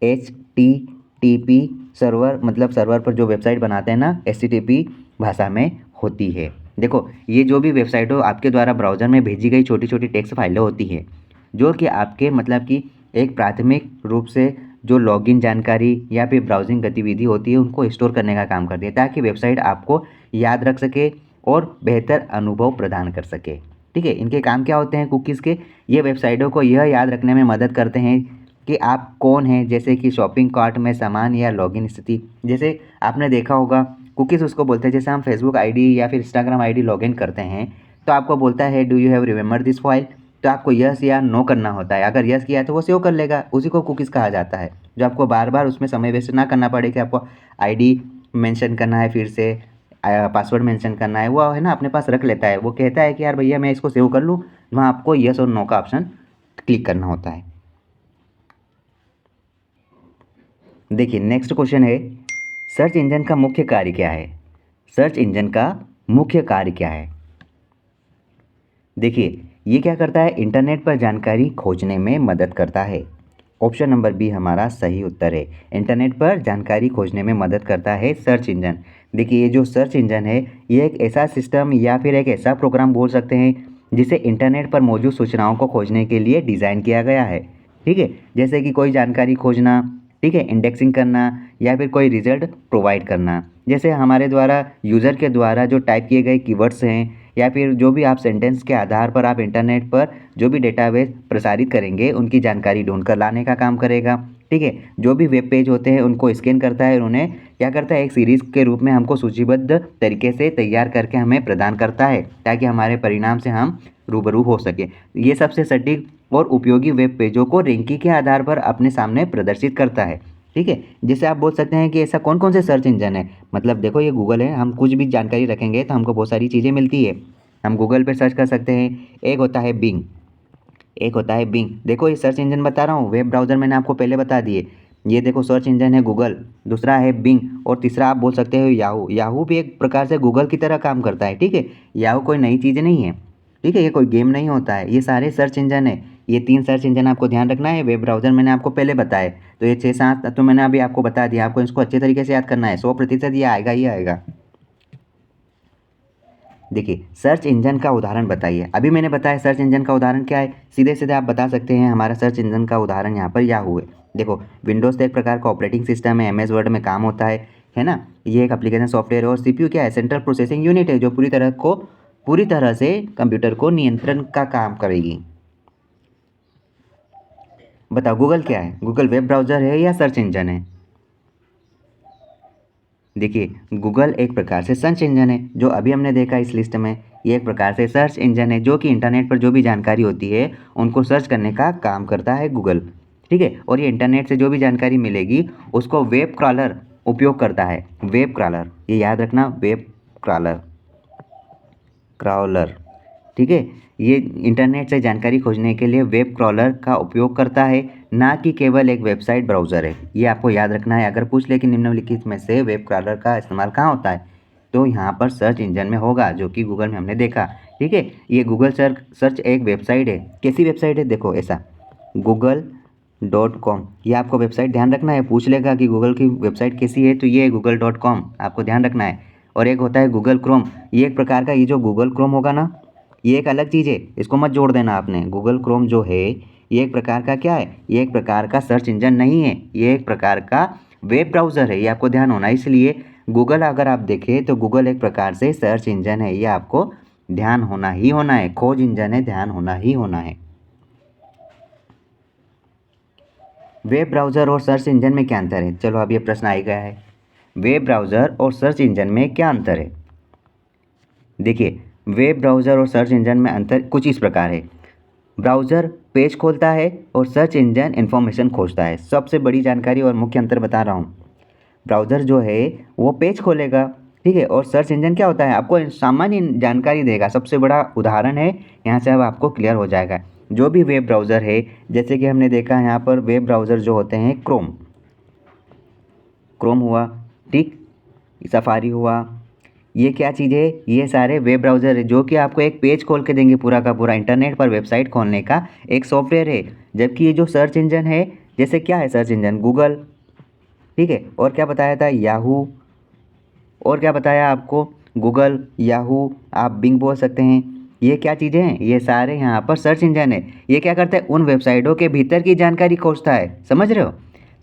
HTTP सर्वर, मतलब सर्वर पर जो वेबसाइट बनाते हैं ना, HTTP भाषा में होती है। देखो ये जो भी वेबसाइट हो आपके द्वारा ब्राउज़र में भेजी गई छोटी छोटी टेक्स्ट फाइलें होती है जो कि आपके मतलब कि एक प्राथमिक रूप से जो लॉगिन जानकारी या फिर ब्राउजिंग गतिविधि होती है उनको स्टोर करने का काम करती है ताकि वेबसाइट आपको याद रख सके और बेहतर अनुभव प्रदान कर सके, ठीक है। इनके काम क्या होते हैं कुकीज़ के? ये वेबसाइटों को यह याद रखने में मदद करते हैं कि आप कौन हैं, जैसे कि शॉपिंग कार्ट में सामान या लॉगिन स्थिति। जैसे आपने देखा होगा कुकीज़ उसको बोलते हैं, जैसे हम फेसबुक आईडी या फिर इंस्टाग्राम आईडी लॉगिन करते हैं तो आपको बोलता है do you have remember this file, तो आपको यस या नो करना होता है। अगर यस किया है तो वो सेव कर लेगा, उसी को कुकीज़ कहा जाता है। जो आपको बार बार उसमें समय वेस्ट ना करना पड़े कि आपको आईडी मेंशन करना है, फिर से पासवर्ड मेंशन करना है, वो है ना अपने पास रख लेता है। वो कहता है कि यार भैया मैं इसको सेव कर लूँ, वहाँ आपको यस और नो का ऑप्शन क्लिक करना होता है। देखिए नेक्स्ट क्वेश्चन है, सर्च इंजन का मुख्य कार्य क्या है? सर्च इंजन का मुख्य कार्य क्या है? देखिए ये क्या करता है, इंटरनेट पर जानकारी खोजने में मदद करता है। ऑप्शन नंबर बी हमारा सही उत्तर है। इंटरनेट पर जानकारी खोजने में मदद करता है सर्च इंजन। देखिए ये जो सर्च इंजन है ये एक ऐसा सिस्टम या फिर एक ऐसा प्रोग्राम बोल सकते हैं जिसे इंटरनेट पर मौजूद सूचनाओं को खोजने के लिए डिज़ाइन किया गया है, ठीक है। जैसे कि कोई जानकारी खोजना, ठीक है, इंडेक्सिंग करना या फिर कोई रिजल्ट प्रोवाइड करना। जैसे हमारे द्वारा यूज़र के द्वारा जो टाइप किए गए कीवर्ड्स हैं या फिर जो भी आप सेंटेंस के आधार पर आप इंटरनेट पर जो भी डेटाबेस प्रसारित करेंगे उनकी जानकारी ढूंढ कर लाने का काम करेगा, ठीक है। जो भी वेब पेज होते हैं उनको स्कैन करता है और उन्हें क्या करता है एक सीरीज़ के रूप में हमको सूचीबद्ध तरीके से तैयार करके हमें प्रदान करता है ताकि हमारे परिणाम से हम रूबरू हो सके। ये सबसे सटीक और उपयोगी वेब पेजों को रैंकिंग के आधार पर अपने सामने प्रदर्शित करता है, ठीक है। जैसे आप बोल सकते हैं कि ऐसा कौन कौन से सर्च इंजन है, मतलब देखो ये गूगल है, हम कुछ भी जानकारी रखेंगे तो हमको बहुत सारी चीज़ें मिलती है। हम गूगल पे सर्च कर सकते हैं। एक होता है बिंग, एक होता है बिंग। देखो ये सर्च इंजन बता रहा हूँ, वेब ब्राउज़र मैंने आपको पहले बता दिए। ये देखो सर्च इंजन है गूगल, दूसरा है बिंग और तीसरा आप बोल सकते हो याहू। याहू भी एक प्रकार से गूगल की तरह काम करता है, ठीक है। याहू कोई नई चीज़ नहीं है, ठीक है, ये कोई गेम नहीं होता है, ये सारे सर्च इंजन है। ये 3 सर्च इंजन आपको ध्यान रखना है। वेब ब्राउज़र मैंने आपको पहले बताए, तो ये 6-7 तो मैंने अभी आपको बता दिया। आपको इसको अच्छे तरीके से याद करना है, 100% ये आएगा ही आएगा। देखिए सर्च इंजन का उदाहरण बताइए। अभी मैंने बताया सर्च इंजन का उदाहरण क्या है, सीधे सीधे आप बता सकते हैं हमारा सर्च इंजन का उदाहरण यहाँ पर याहू है। देखो विंडोज़ तो एक प्रकार का ऑपरेटिंग सिस्टम है, MS वर्ड में काम होता है ना। ये एक एप्लीकेशन सॉफ्टवेयर है और CPU क्या है, सेंट्रल प्रोसेसिंग यूनिट है जो पूरी तरह से कंप्यूटर को नियंत्रण का काम करेगी। बताओ गूगल क्या है? गूगल वेब ब्राउज़र है या सर्च इंजन है? देखिए गूगल एक प्रकार से सर्च इंजन है, जो अभी हमने देखा इस लिस्ट में। ये एक प्रकार से सर्च इंजन है जो कि इंटरनेट पर जो भी जानकारी होती है उनको सर्च करने का काम करता है गूगल, ठीक है। और ये इंटरनेट से जो भी जानकारी मिलेगी उसको वेब क्रॉलर उपयोग करता है। वेब क्रॉलर, ये याद रखना, वेब क्रॉलर, क्रॉलर, ठीक है। ये इंटरनेट से जानकारी खोजने के लिए वेब क्रॉलर का उपयोग करता है, ना कि केवल एक वेबसाइट ब्राउज़र है। ये आपको याद रखना है। अगर पूछ ले कि निम्नलिखित में से वेब क्रॉलर का इस्तेमाल कहाँ होता है, तो यहाँ पर सर्च इंजन में होगा, जो कि गूगल में हमने देखा, ठीक है। ये गूगल सर्च एक वेबसाइट है। कैसी वेबसाइट है? देखो ऐसा google.com, ये आपको वेबसाइट ध्यान रखना है। पूछ लेगा कि गूगल की वेबसाइट कैसी है, तो ये google.com आपको ध्यान रखना है। और एक होता है गूगल क्रोम, ये एक प्रकार का, ये जो गूगल क्रोम होगा ना, ये एक अलग चीज़ है, इसको मत जोड़ देना आपने। गूगल क्रोम जो है ये एक प्रकार का क्या है, ये एक प्रकार का सर्च इंजन नहीं है, ये एक प्रकार का वेब ब्राउज़र है, ये आपको ध्यान होना। इसलिए गूगल अगर आप देखें तो गूगल एक प्रकार से सर्च इंजन है, ये आपको ध्यान होना ही होना है। खोज इंजन है, ध्यान होना ही होना है। वेब ब्राउज़र और सर्च इंजन में क्या अंतर है? चलो अब ये प्रश्न आ ही गया है, वेब ब्राउज़र और सर्च इंजन में क्या अंतर है? देखिए वेब ब्राउज़र और सर्च इंजन में अंतर कुछ इस प्रकार है। ब्राउज़र पेज खोलता है और सर्च इंजन इन्फॉर्मेशन खोजता है। सबसे बड़ी जानकारी और मुख्य अंतर बता रहा हूँ। ब्राउज़र जो है वो पेज खोलेगा, ठीक है, और सर्च इंजन क्या होता है, आपको सामान्य जानकारी देगा। सबसे बड़ा उदाहरण है, यहाँ से अब आपको क्लियर हो जाएगा। जो भी वेब ब्राउज़र है, जैसे कि हमने देखा यहाँ पर वेब ब्राउज़र जो होते हैं क्रोम, क्रोम हुआ, ठीक। सफारी हुआ, ये क्या चीज़ है, ये सारे वेब ब्राउज़र है जो कि आपको एक पेज खोल के देंगे पूरा का पूरा इंटरनेट पर वेबसाइट खोलने का एक सॉफ्टवेयर है। जबकि ये जो सर्च इंजन है, जैसे क्या है सर्च इंजन, गूगल, ठीक है, और क्या बताया था, याहू, और क्या बताया आपको, गूगल, याहू, आप बिंग बोल सकते हैं। ये क्या चीज़ें हैं, ये सारे यहाँ पर सर्च इंजन है। ये क्या करता है, उन वेबसाइटों के भीतर की जानकारी खोजता है, समझ रहे हो।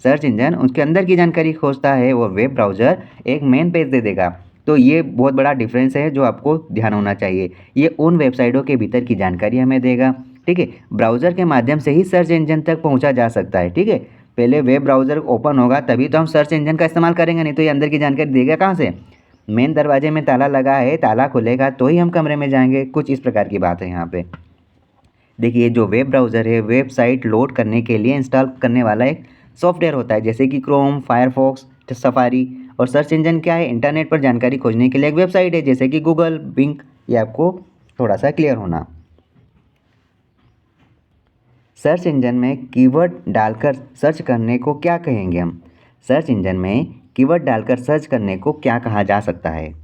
सर्च इंजन उसके अंदर की जानकारी खोजता है और वेब ब्राउज़र एक मेन पेज दे देगा। तो ये बहुत बड़ा डिफरेंस है जो आपको ध्यान होना चाहिए। ये उन वेबसाइटों के भीतर की जानकारी हमें देगा, ठीक है। ब्राउज़र के माध्यम से ही सर्च इंजन तक पहुँचा जा सकता है, ठीक है। पहले वेब ब्राउज़र ओपन होगा तभी तो हम सर्च इंजन का इस्तेमाल करेंगे, नहीं तो ये अंदर की जानकारी देगा कहाँ से। मेन दरवाजे में ताला लगा है, ताला खुलेगा तो ही हम कमरे में जाएंगे, कुछ इस प्रकार की बात है यहाँ पे। देखिए जो वेब ब्राउज़र है, वेबसाइट लोड करने के लिए इंस्टॉल करने वाला एक सॉफ्टवेयर होता है, जैसे कि क्रोम, फायरफॉक्स, सफारी। और सर्च इंजन क्या है, इंटरनेट पर जानकारी खोजने के लिए एक वेबसाइट है, जैसे कि गूगल, बिंग। ये आपको थोड़ा सा क्लियर होना। सर्च इंजन में कीवर्ड डालकर सर्च करने को क्या कहेंगे हम। सर्च इंजन में कीवर्ड डालकर सर्च करने को क्या कहा जा सकता है।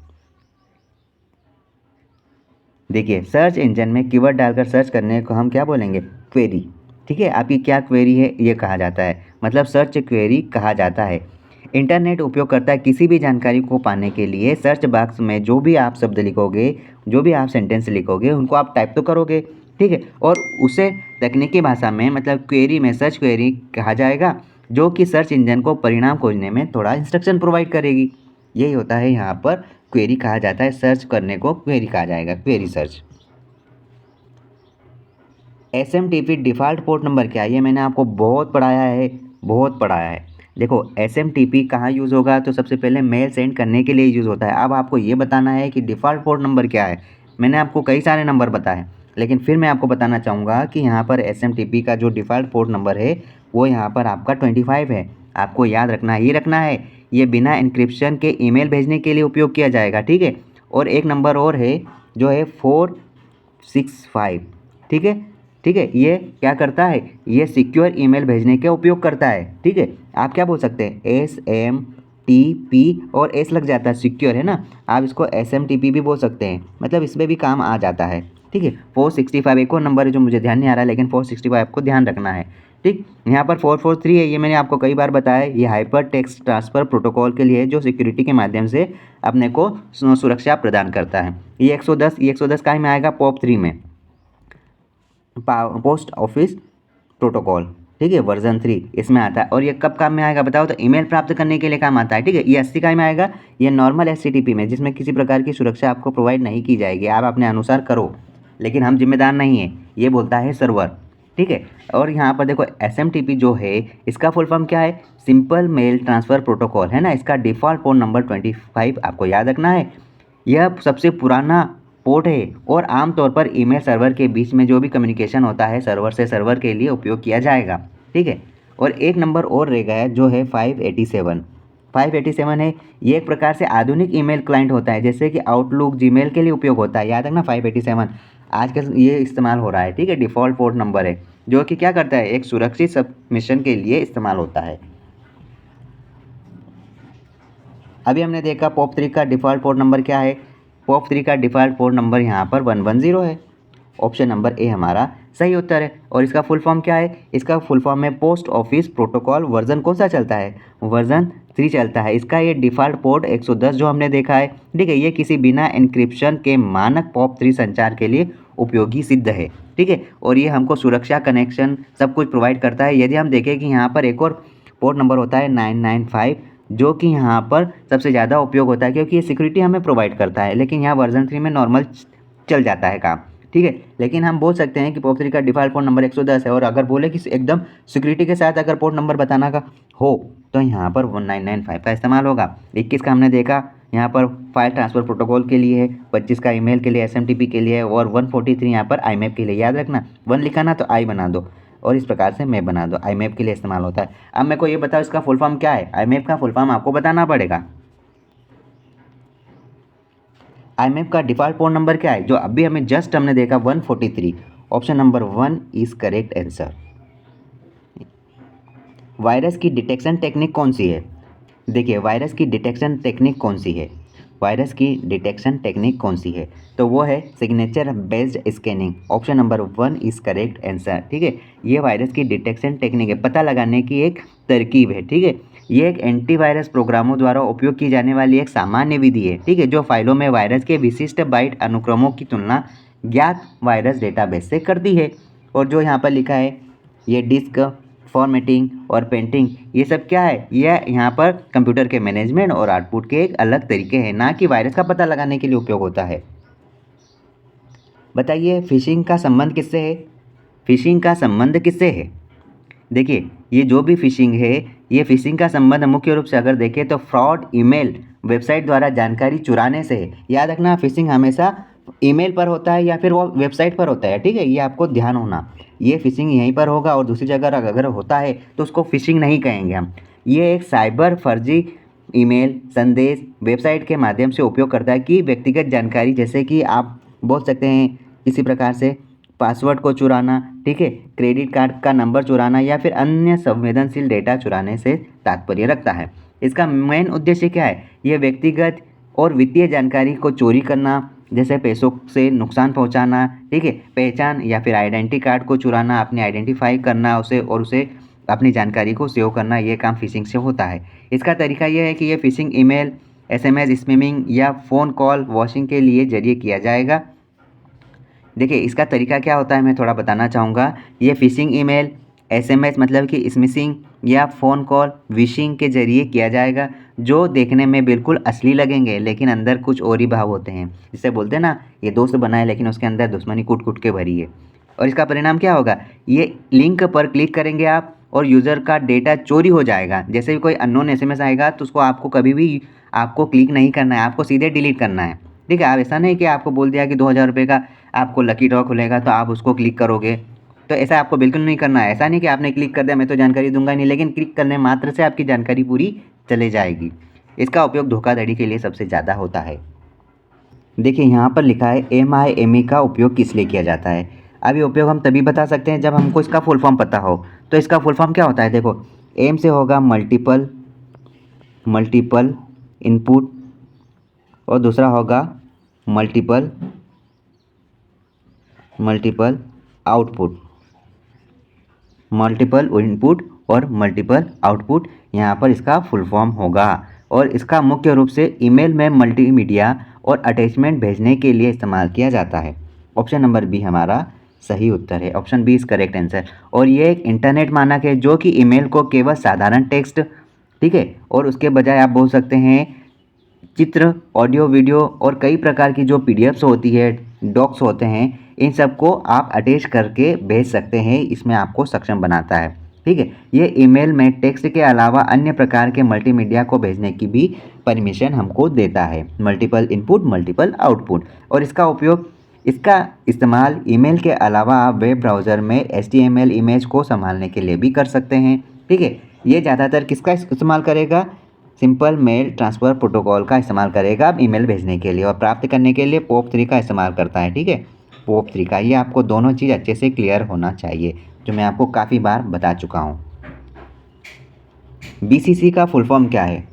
देखिए सर्च इंजन में कीवर्ड डालकर सर्च करने को हम क्या बोलेंगे, क्वेरी, ठीक है। आपकी क्या क्वेरी है ये कहा जाता है, मतलब सर्च क्वेरी कहा जाता है। इंटरनेट उपयोगकर्ता किसी भी जानकारी को पाने के लिए सर्च बॉक्स में जो भी आप शब्द लिखोगे, जो भी आप सेंटेंस लिखोगे, उनको आप टाइप तो करोगे, ठीक है। और उसे तकनीकी भाषा में मतलब क्वेरी में सर्च क्वेरी कहा जाएगा, जो कि सर्च इंजन को परिणाम खोजने में थोड़ा इंस्ट्रक्शन प्रोवाइड करेगी। यही होता है यहाँ पर क्वेरी कहा जाता है, सर्च करने को क्वेरी कहा जाएगा, query search. SMTP default port number क्या है, ये मैंने आपको बहुत पढ़ाया है, बहुत पढ़ाया है। देखो SMTP कहाँ यूज़ होगा, तो सबसे पहले मेल सेंड करने के लिए यूज़ होता है। अब आपको ये बताना है कि डिफ़ॉल्ट पोर्ट नंबर क्या है। मैंने आपको कई सारे नंबर बताए, लेकिन फिर मैं आपको बताना चाहूँगा कि यहाँ पर SMTP का जो डिफ़ॉल्ट पोर्ट नंबर है वो यहाँ पर आपका 25 है। आपको याद रखना ही रखना है। ये बिना इंक्रिप्शन के ईमेल भेजने के लिए उपयोग किया जाएगा, ठीक है। और एक नंबर और है जो है 465, ठीक है, ठीक है। ये क्या करता है, ये सिक्योर ईमेल भेजने का उपयोग करता है, ठीक है। आप क्या बोल सकते हैं, SMTP और एस लग जाता है, सिक्योर है ना। आप इसको SMTP भी बोल सकते हैं, मतलब इसमें भी काम आ जाता है, ठीक है। 465 एक और नंबर है जो मुझे ध्यान नहीं आ रहा है, लेकिन 465 आपको ध्यान रखना है, ठीक। यहाँ पर 443 है, ये मैंने आपको कई बार बताया है। ये हाइपर टेक्स्ट ट्रांसफ़र प्रोटोकॉल के लिए जो सिक्योरिटी के माध्यम से अपने को सुरक्षा प्रदान करता है। ये 110 कहाँ में आएगा, POP3 में, पोस्ट ऑफिस प्रोटोकॉल, ठीक है, वर्जन 3 इसमें आता है। और ये कब काम में आएगा बताओ, तो ईमेल प्राप्त करने के लिए काम आता है, ठीक है। ये 80 का में आएगा, ये नॉर्मल HTTP में, जिसमें किसी प्रकार की सुरक्षा आपको प्रोवाइड नहीं की जाएगी, आप अपने अनुसार करो, लेकिन हम जिम्मेदार नहीं हैं, ये बोलता है सर्वर, ठीक है। और यहाँ पर देखो SMTP जो है इसका फुल फॉर्म क्या है, सिंपल मेल ट्रांसफ़र प्रोटोकॉल है ना। इसका डिफ़ॉल्ट पोर्ट नंबर 25 आपको याद रखना है। यह सबसे पुराना पोर्ट है और आमतौर पर ईमेल सर्वर के बीच में जो भी कम्युनिकेशन होता है सर्वर से सर्वर के लिए उपयोग किया जाएगा, ठीक है। और एक नंबर और रह गया जो है 587 है। ये एक प्रकार से आधुनिक ईमेल क्लाइंट होता है, जैसे कि आउटलुक, जीमेल के लिए उपयोग होता है, याद रखना 587 आजकल ये इस्तेमाल हो रहा है, ठीक है। डिफ़ॉल्ट पोर्ट नंबर है जो कि क्या करता है, एक सुरक्षित सबमिशन के लिए इस्तेमाल होता है। अभी हमने देखा POP3 का डिफ़ॉल्ट पोर्ट नंबर क्या है, POP3 का डिफ़ॉल्ट पोर्ट नंबर यहाँ पर 110 है। ऑप्शन नंबर ए हमारा सही उत्तर है। और इसका फुल फॉर्म क्या है, इसका फुल फॉर्म है पोस्ट ऑफिस प्रोटोकॉल। वर्जन कौन सा चलता है, वर्जन 3 चलता है। इसका ये डिफ़ॉल्ट पोर्ट 110 जो हमने देखा है, ठीक है। ये किसी बिना इंक्रिप्शन के मानक POP3 संचार के लिए उपयोगी सिद्ध है, ठीक है। और ये हमको सुरक्षा, कनेक्शन सब कुछ प्रोवाइड करता है। यदि हम देखें कि यहाँ पर एक और पोर्ट नंबर होता है 995, जो कि यहाँ पर सबसे ज़्यादा उपयोग होता है, क्योंकि ये सिक्योरिटी हमें प्रोवाइड करता है, लेकिन यहाँ वर्जन 3 में नॉर्मल चल जाता है काम, ठीक है। लेकिन हम बोल सकते हैं कि POP3 का डिफ़ॉल्ट पोर्ट नंबर 110 है। और अगर बोले कि एकदम सिक्योरिटी के साथ अगर पोर्ट नंबर बताना का हो तो यहाँ पर 1995 का इस्तेमाल होगा। 21 का हमने देखा यहाँ पर फाइल ट्रांसफ़र प्रोटोकॉल के लिए है, 25 का ईमेल के लिए SMTP के लिए है, और 143 यहाँ पर IMAP के लिए। याद रखना 1 लिखा ना तो आई बना दो, और इस प्रकार से मैप बना दो, IMAP के लिए इस्तेमाल होता है। अब मेरे को ये बताओ इसका फुल फॉर्म क्या है, IMAP का फुल फॉर्म आपको बताना पड़ेगा। IMAP का डिफ़ॉल्ट पोर्ट नंबर क्या है, जो अभी हमें जस्ट हमने देखा 143। Option number 1 is correct answer. Virus की डिटेक्शन टेक्निक कौन सी है, देखिए वायरस की डिटेक्शन टेक्निक कौन सी है, वायरस की डिटेक्शन टेक्निक कौन सी है, तो वो है signature based scanning. Option number 1 is correct answer. ठीक है, ये वायरस की डिटेक्शन टेक्निक है, पता लगाने की एक तरकीब है। ठीक है, ये एक एंटीवायरस प्रोग्रामों द्वारा उपयोग की जाने वाली एक सामान्य विधि है। ठीक है, जो फाइलों में वायरस के विशिष्ट बाइट अनुक्रमों की तुलना ज्ञात वायरस डेटाबेस से करती है। और जो यहाँ पर लिखा है ये डिस्क फॉर्मेटिंग और पेंटिंग, ये सब क्या है, ये यहाँ पर कंप्यूटर के मैनेजमेंट और आउटपुट के एक अलग तरीके हैं, ना कि वायरस का पता लगाने के लिए उपयोग होता है। बताइए फिशिंग का संबंध किससे है, फिशिंग का संबंध किससे है। देखिए ये जो भी फिशिंग है, ये फिशिंग का संबंध मुख्य रूप से अगर देखें तो फ्रॉड ईमेल वेबसाइट द्वारा जानकारी चुराने से है। याद रखना फिशिंग हमेशा ईमेल पर होता है या फिर वो वेबसाइट पर होता है। ठीक है, ये आपको ध्यान होना, ये फिशिंग यहीं पर होगा और दूसरी जगह अगर होता है तो उसको फिशिंग नहीं कहेंगे हम। ये एक साइबर फर्जी ईमेल संदेश वेबसाइट के माध्यम से उपयोग करता है कि व्यक्तिगत जानकारी, जैसे कि आप बोल सकते हैं इसी प्रकार से पासवर्ड को चुराना, ठीक है, क्रेडिट कार्ड का नंबर चुराना या फिर अन्य संवेदनशील डेटा चुराने से तात्पर्य रखता है। इसका मेन उद्देश्य क्या है, ये व्यक्तिगत और वित्तीय जानकारी को चोरी करना, जैसे पैसों से नुकसान पहुंचाना, ठीक है, पहचान या फिर आइडेंटिटी कार्ड को चुराना, अपने आइडेंटिफाई करना उसे और उसे अपनी जानकारी को सेव करना, ये काम फिशिंग से होता है। इसका तरीका यह है कि ये फिशिंग ईमेल, एसएमएस स्पैमिंग या फ़ोन कॉल वॉशिंग के लिए जरिए किया जाएगा। देखिए इसका तरीका क्या होता है मैं थोड़ा बताना चाहूँगा। ये फिशिंग ईमेल, एसएमएस मतलब कि स्मिशिंग या फ़ोन कॉल विशिंग के ज़रिए किया जाएगा, जो देखने में बिल्कुल असली लगेंगे लेकिन अंदर कुछ और ही भाव होते हैं। जिसे बोलते हैं ना ये दोस्त बना है लेकिन उसके अंदर दुश्मनी कूट कूट के भरी है। और इसका परिणाम क्या होगा, ये लिंक पर क्लिक करेंगे आप और यूज़र का डेटा चोरी हो जाएगा। जैसे भी कोई अननोन एसएमएस आएगा तो उसको आपको कभी भी आपको क्लिक नहीं करना है, आपको सीधे डिलीट करना है। ठीक है, आप ऐसा नहीं कि आपको बोल दिया कि 2000 रुपये का आपको लकी ड्रॉ खुलेगा तो आप उसको क्लिक करोगे, तो ऐसा आपको बिल्कुल नहीं करना है। ऐसा नहीं कि आपने क्लिक कर दिया मैं तो जानकारी दूंगा नहीं, लेकिन क्लिक करने मात्र से आपकी जानकारी पूरी चले जाएगी। इसका उपयोग धोखाधड़ी के लिए सबसे ज़्यादा होता है। देखिए यहाँ पर लिखा है MIME का उपयोग किस लिए किया जाता है। अब ये उपयोग हम तभी बता सकते हैं जब हमको इसका फुल फॉर्म पता हो। तो इसका फुल फॉर्म क्या होता है, देखो एम से होगा मल्टीपल इनपुट और दूसरा होगा मल्टीपल आउटपुट, मल्टीपल इनपुट और मल्टीपल आउटपुट यहाँ पर इसका फुल फॉर्म होगा। और इसका मुख्य रूप से ईमेल में मल्टीमीडिया और अटैचमेंट भेजने के लिए इस्तेमाल किया जाता है। ऑप्शन नंबर बी हमारा सही उत्तर है, option B is correct answer. और ये एक इंटरनेट मानक है जो कि ईमेल को केवल साधारण टेक्स्ट, ठीक है, और उसके बजाय आप बोल सकते हैं चित्र, ऑडियो, वीडियो और कई प्रकार की जो पीडीएफ्स होती है, डॉक्स होते हैं, इन सबको आप अटैच करके भेज सकते हैं, इसमें आपको सक्षम बनाता है। ठीक है, ये ईमेल में टेक्स्ट के अलावा अन्य प्रकार के मल्टीमीडिया को भेजने की भी परमिशन हमको देता है, मल्टीपल इनपुट मल्टीपल आउटपुट। और इसका इस्तेमाल ईमेल के अलावा आप वेब ब्राउज़र में HTML इमेज को संभालने के लिए भी कर सकते हैं। ठीक है, ये ज़्यादातर किसका इस्तेमाल करेगा, सिंपल मेल ट्रांसफ़र प्रोटोकॉल का इस्तेमाल करेगा ईमेल भेजने के लिए, और प्राप्त करने के लिए POP3 का इस्तेमाल करता है। ठीक है, POP3 का, ये आपको दोनों चीज़ अच्छे से क्लियर होना चाहिए, जो मैं आपको काफ़ी बार बता चुका हूँ। BCC का फुल फॉर्म क्या है,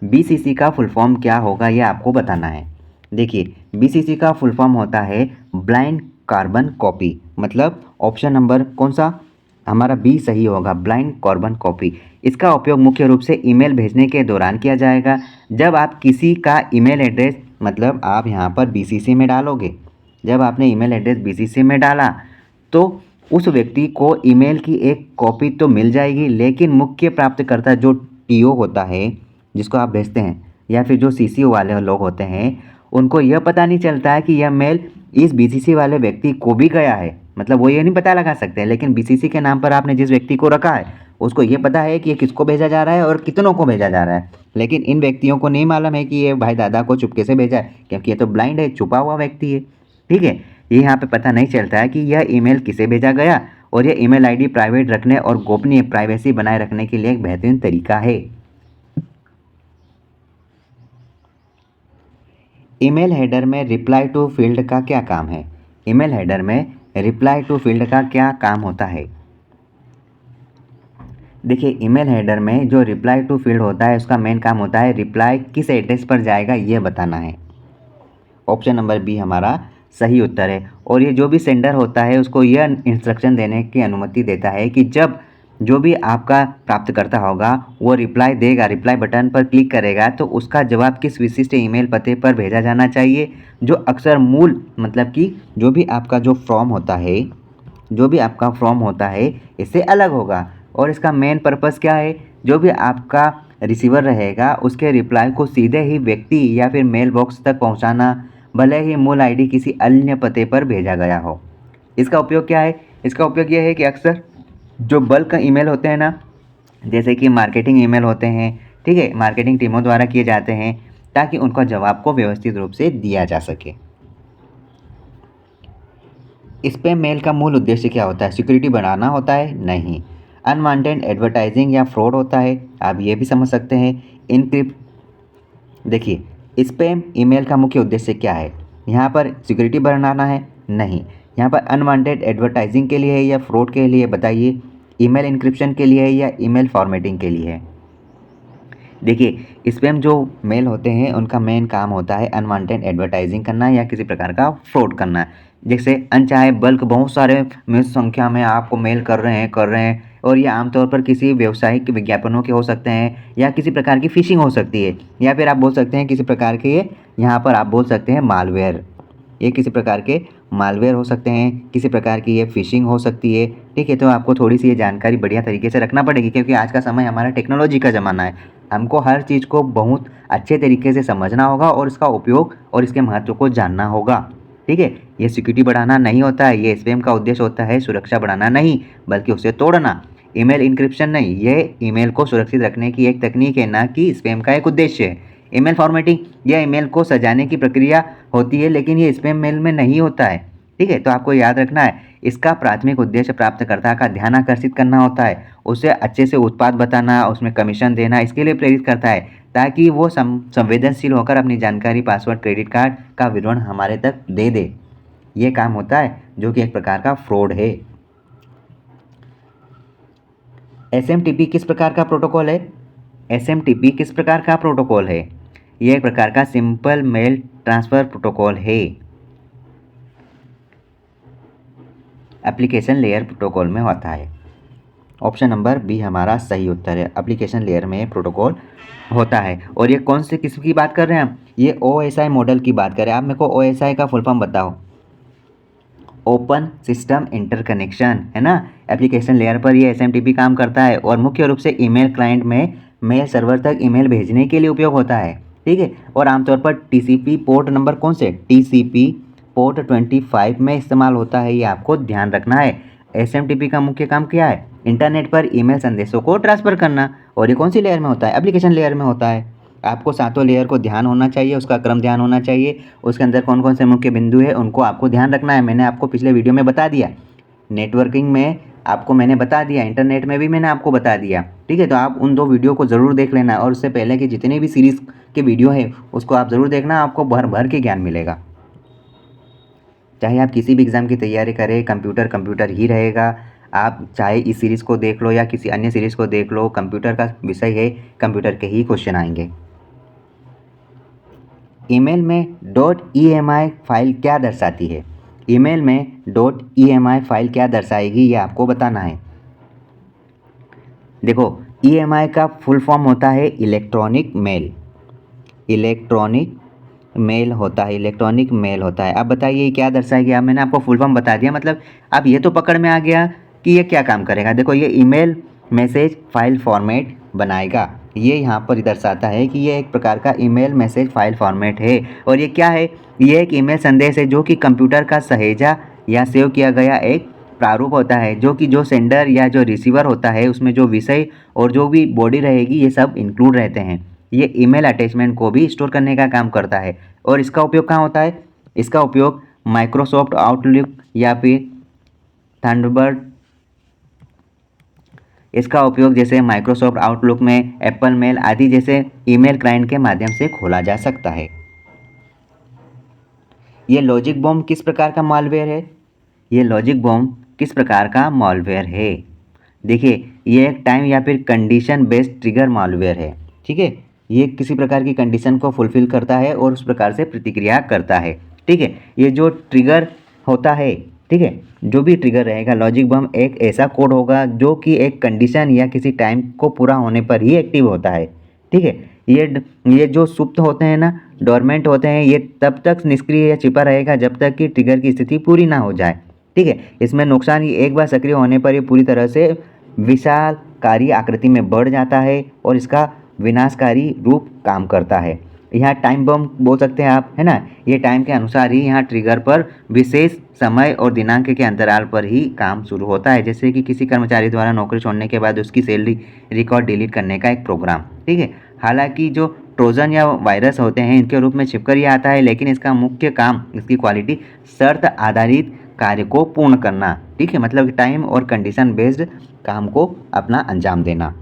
BCC का फुल फॉर्म क्या होगा ये आपको बताना है। देखिए BCC का फुल फॉर्म होता है ब्लाइंड कार्बन कॉपी, मतलब ऑप्शन नंबर कौन सा हमारा बी सही होगा, ब्लाइंड कार्बन कॉपी। इसका उपयोग मुख्य रूप से ईमेल भेजने के दौरान किया जाएगा। जब आप किसी का ईमेल एड्रेस, मतलब आप यहाँ पर BCC में डालोगे, जब आपने ईमेल एड्रेस BCC में डाला तो उस व्यक्ति को ईमेल की एक कॉपी तो मिल जाएगी, लेकिन मुख्य प्राप्तकर्ता जो TO होता है जिसको आप भेजते हैं, या फिर जो CCO वाले लोग होते हैं, उनको यह पता नहीं चलता है कि यह मेल इस BCC वाले व्यक्ति को भी गया है। मतलब वो ये नहीं पता लगा सकते हैं, लेकिन BCC के नाम पर आपने जिस व्यक्ति को रखा है उसको ये पता है कि ये किसको भेजा जा रहा है और कितनों को भेजा जा रहा है। लेकिन इन व्यक्तियों को नहीं मालूम है कि ये भाई दादा को चुपके से भेजा है, क्योंकि ये तो ब्लाइंड है, छुपा हुआ व्यक्ति है। ठीक है, ये यहाँ पे पता नहीं चलता है कि यह ईमेल किसे भेजा गया, और यह ईमेल आईडी प्राइवेट रखने और गोपनीय प्राइवेसी बनाए रखने के लिए एक बेहतरीन तरीका है। ईमेल हेडर में रिप्लाई टू फील्ड का क्या काम है, ईमेल हेडर में रिप्लाई टू फील्ड का क्या काम होता है। देखिए ईमेल हेडर में जो रिप्लाई टू फील्ड होता है उसका मेन काम होता है रिप्लाई किस एड्रेस पर जाएगा ये बताना है। ऑप्शन नंबर बी हमारा सही उत्तर है। और ये जो भी सेंडर होता है उसको यह इंस्ट्रक्शन देने की अनुमति देता है कि जब जो भी आपका प्राप्तकर्ता होगा वो रिप्लाई देगा, रिप्लाई बटन पर क्लिक करेगा तो उसका जवाब किस विशिष्ट ईमेल पते पर भेजा जाना चाहिए, जो अक्सर मूल मतलब कि जो भी आपका जो फॉर्म होता है, जो भी आपका फॉर्म होता है इससे अलग होगा। और इसका मेन पर्पस क्या है, जो भी आपका रिसीवर रहेगा उसके रिप्लाई को सीधे ही व्यक्ति या फिर मेल बॉक्स तक पहुंचाना, भले ही मूल आईडी किसी अन्य पते पर भेजा गया हो। इसका उपयोग क्या है, इसका उपयोग यह है कि अक्सर जो बल्क ईमेल होते हैं ना, जैसे कि मार्केटिंग ईमेल होते हैं, ठीक है, मार्केटिंग टीमों द्वारा किए जाते हैं ताकि उनका जवाब को व्यवस्थित रूप से दिया जा सके। स्पैम मेल का मूल उद्देश्य क्या होता है, सिक्योरिटी बढ़ाना होता है, नहीं। अनवांटेड एडवर्टाइजिंग या फ्रॉड होता है, आप ये भी समझ सकते हैं। इनक्रिप्ट, देखिए स्पैम ईमेल का मुख्य उद्देश्य क्या है, यहाँ पर सिक्योरिटी बढ़ाना है, नहीं। यहाँ पर अनवांटेड एडवर्टाइजिंग के लिए है या फ्रॉड के लिए, बताइए। ईमेल इंक्रिप्शन के लिए है या ईमेल फॉर्मेटिंग के लिए है। देखिए स्पैम जो मेल होते हैं उनका मेन काम होता है अनवांटेड एडवर्टाइजिंग करना या किसी प्रकार का फ्रॉड करना। जैसे अनचाहे बल्क बहुत सारे में संख्या में आपको मेल कर रहे हैं और ये आमतौर पर किसी व्यावसायिक विज्ञापनों के हो सकते हैं या किसी प्रकार की फिशिंग हो सकती है, या फिर आप बोल सकते हैं किसी प्रकार के, यहाँ पर आप बोल सकते हैं मालवेयर, ये किसी प्रकार के मालवेयर हो सकते हैं, किसी प्रकार की ये फिशिंग हो सकती है। ठीक है, तो आपको थोड़ी सी ये जानकारी बढ़िया तरीके से रखना पड़ेगी क्योंकि आज का समय हमारा टेक्नोलॉजी का ज़माना है। हमको हर चीज़ को बहुत अच्छे तरीके से समझना होगा और इसका उपयोग और इसके महत्व को जानना होगा। ठीक है, ये सिक्योरिटी बढ़ाना नहीं होता है, ये स्पैम का उद्देश्य होता है सुरक्षा बढ़ाना नहीं बल्कि उसे तोड़ना। ईमेल इंक्रिप्शन नहीं, ये ईमेल को सुरक्षित रखने की एक तकनीक है, ना कि स्पैम का एक उद्देश्य है। ईमेल फॉर्मेटिंग, यह ईमेल को सजाने की प्रक्रिया होती है लेकिन ये स्पैम मेल में नहीं होता है। ठीक है, तो आपको याद रखना है इसका प्राथमिक उद्देश्य प्राप्तकर्ता का ध्यान आकर्षित करना होता है, उसे अच्छे से उत्पाद बताना, उसमें कमीशन देना, इसके लिए प्रेरित करता है ताकि वो संवेदनशील होकर अपनी जानकारी, पासवर्ड, क्रेडिट कार्ड का विवरण हमारे तक दे दे। ये काम होता है जो कि एक प्रकार का फ्रॉड है। एसएमटीपी किस प्रकार का प्रोटोकॉल है, एसएमटीपी किस प्रकार का प्रोटोकॉल है, यह एक प्रकार का सिंपल मेल ट्रांसफ़र प्रोटोकॉल है, एप्लीकेशन लेयर प्रोटोकॉल में होता है। ऑप्शन नंबर बी हमारा सही उत्तर है, एप्लीकेशन लेयर में प्रोटोकॉल होता है। और ये कौन से किस की बात कर रहे हैं हम, ये ओएसआई मॉडल की बात कर रहे हैं। आप मेरे को ओएसआई का फुल फॉर्म बताओ। ओपन सिस्टम इंटरकनेक्शन, है ना। एप्लीकेशन लेयर पर ये एसएमटीपी काम करता है और मुख्य रूप से ईमेल क्लाइंट में मेल सर्वर तक ईमेल भेजने के लिए उपयोग होता है। ठीक है, और आमतौर पर टीसीपी पोर्ट नंबर कौन से, टीसीपी पोर्ट 25 में इस्तेमाल होता है, ये आपको ध्यान रखना है। एसएमटीपी का मुख्य काम क्या है, इंटरनेट पर ईमेल संदेशों को ट्रांसफ़र करना, और ये कौन सी लेयर में होता है, एप्लीकेशन लेयर में होता है। आपको सातों लेयर को ध्यान होना चाहिए, उसका क्रम ध्यान होना चाहिए, उसके अंदर कौन कौन से मुख्य बिंदु है उनको आपको ध्यान रखना है। मैंने आपको पिछले वीडियो में बता दिया, नेटवर्किंग में आपको मैंने बता दिया, इंटरनेट में भी मैंने आपको बता दिया। ठीक है, तो आप उन 2 वीडियो को ज़रूर देख लेना और उससे पहले के जितने भी सीरीज़ के वीडियो है उसको आप ज़रूर देखना, आपको भर भर के ज्ञान मिलेगा। चाहे आप किसी भी एग्ज़ाम की तैयारी करें, कंप्यूटर ही रहेगा। आप चाहे इस सीरीज़ को देख लो या किसी अन्य सीरीज़ को देख लो, कंप्यूटर का विषय है, कंप्यूटर के ही क्वेश्चन आएंगे। ईमेल में .emi फाइल क्या दर्शाती है, ईमेल में .emi फाइल क्या दर्शाएगी ये आपको बताना है। देखो EMI का फुल फॉर्म होता है इलेक्ट्रॉनिक मेल, इलेक्ट्रॉनिक मेल होता है, इलेक्ट्रॉनिक मेल होता है। अब बताइए क्या दर्शाएगी, अब मैंने आपको फुल फॉर्म बता दिया, मतलब अब ये तो पकड़ में आ गया कि ये क्या काम करेगा। देखो ये ईमेल मैसेज फाइल फॉर्मेट बनाएगा, ये यहाँ पर दर्शाता है कि ये एक प्रकार का ईमेल मैसेज फाइल फॉर्मेट है। और ये क्या है, ये एक ईमेल संदेश है जो कि कंप्यूटर का सहेजा या सेव किया गया एक प्रारूप होता है, जो कि जो सेंडर या जो रिसीवर होता है उसमें जो विषय और जो भी बॉडी रहेगी ये सब इंक्लूड रहते हैं। ये ईमेल अटैचमेंट को भी स्टोर करने का काम करता है। और इसका उपयोग कहाँ होता है, इसका उपयोग माइक्रोसॉफ्ट आउटलुक या फिर थंडरबर्ड, इसका उपयोग जैसे माइक्रोसॉफ्ट आउटलुक में, एप्पल मेल आदि जैसे ईमेल क्लाइंट के माध्यम से खोला जा सकता है। ये लॉजिक बॉम्ब किस प्रकार का मॉलवेयर है, ये लॉजिक बॉम्ब किस प्रकार का मॉलवेयर है, देखिए, ये एक टाइम या फिर कंडीशन बेस्ड ट्रिगर मालवेयर है। ठीक है, ये किसी प्रकार की कंडीशन को फुलफिल करता है और उस प्रकार से प्रतिक्रिया करता है। ठीक है, ये जो ट्रिगर होता है, ठीक है, जो भी ट्रिगर रहेगा लॉजिक बम एक ऐसा कोड होगा जो कि एक कंडीशन या किसी टाइम को पूरा होने पर ही एक्टिव होता है। ठीक है, ये जो सुप्त होते हैं ना, डोरमेंट होते हैं, ये तब तक निष्क्रिय या छिपा रहेगा जब तक कि ट्रिगर की स्थिति पूरी ना हो जाए। ठीक है, इसमें नुकसान ये एक बार सक्रिय होने पर ये पूरी तरह से विशालकारी आकृति में बढ़ जाता है और इसका विनाशकारी रूप काम करता है। यहाँ टाइम बम बोल सकते हैं आप, है ना। ये टाइम के अनुसार ही यहाँ ट्रिगर पर विशेष समय और दिनांक के अंतराल पर ही काम शुरू होता है, जैसे कि किसी कर्मचारी द्वारा नौकरी छोड़ने के बाद उसकी सैलरी रिकॉर्ड डिलीट करने का एक प्रोग्राम। ठीक है, हालांकि जो ट्रोजन या वायरस होते हैं इनके रूप में छिपकर ही आता है, लेकिन इसका मुख्य काम, इसकी क्वालिटी शर्त आधारित कार्य को पूर्ण करना। ठीक है, मतलब टाइम और कंडीशन बेस्ड काम को अपना अंजाम देना।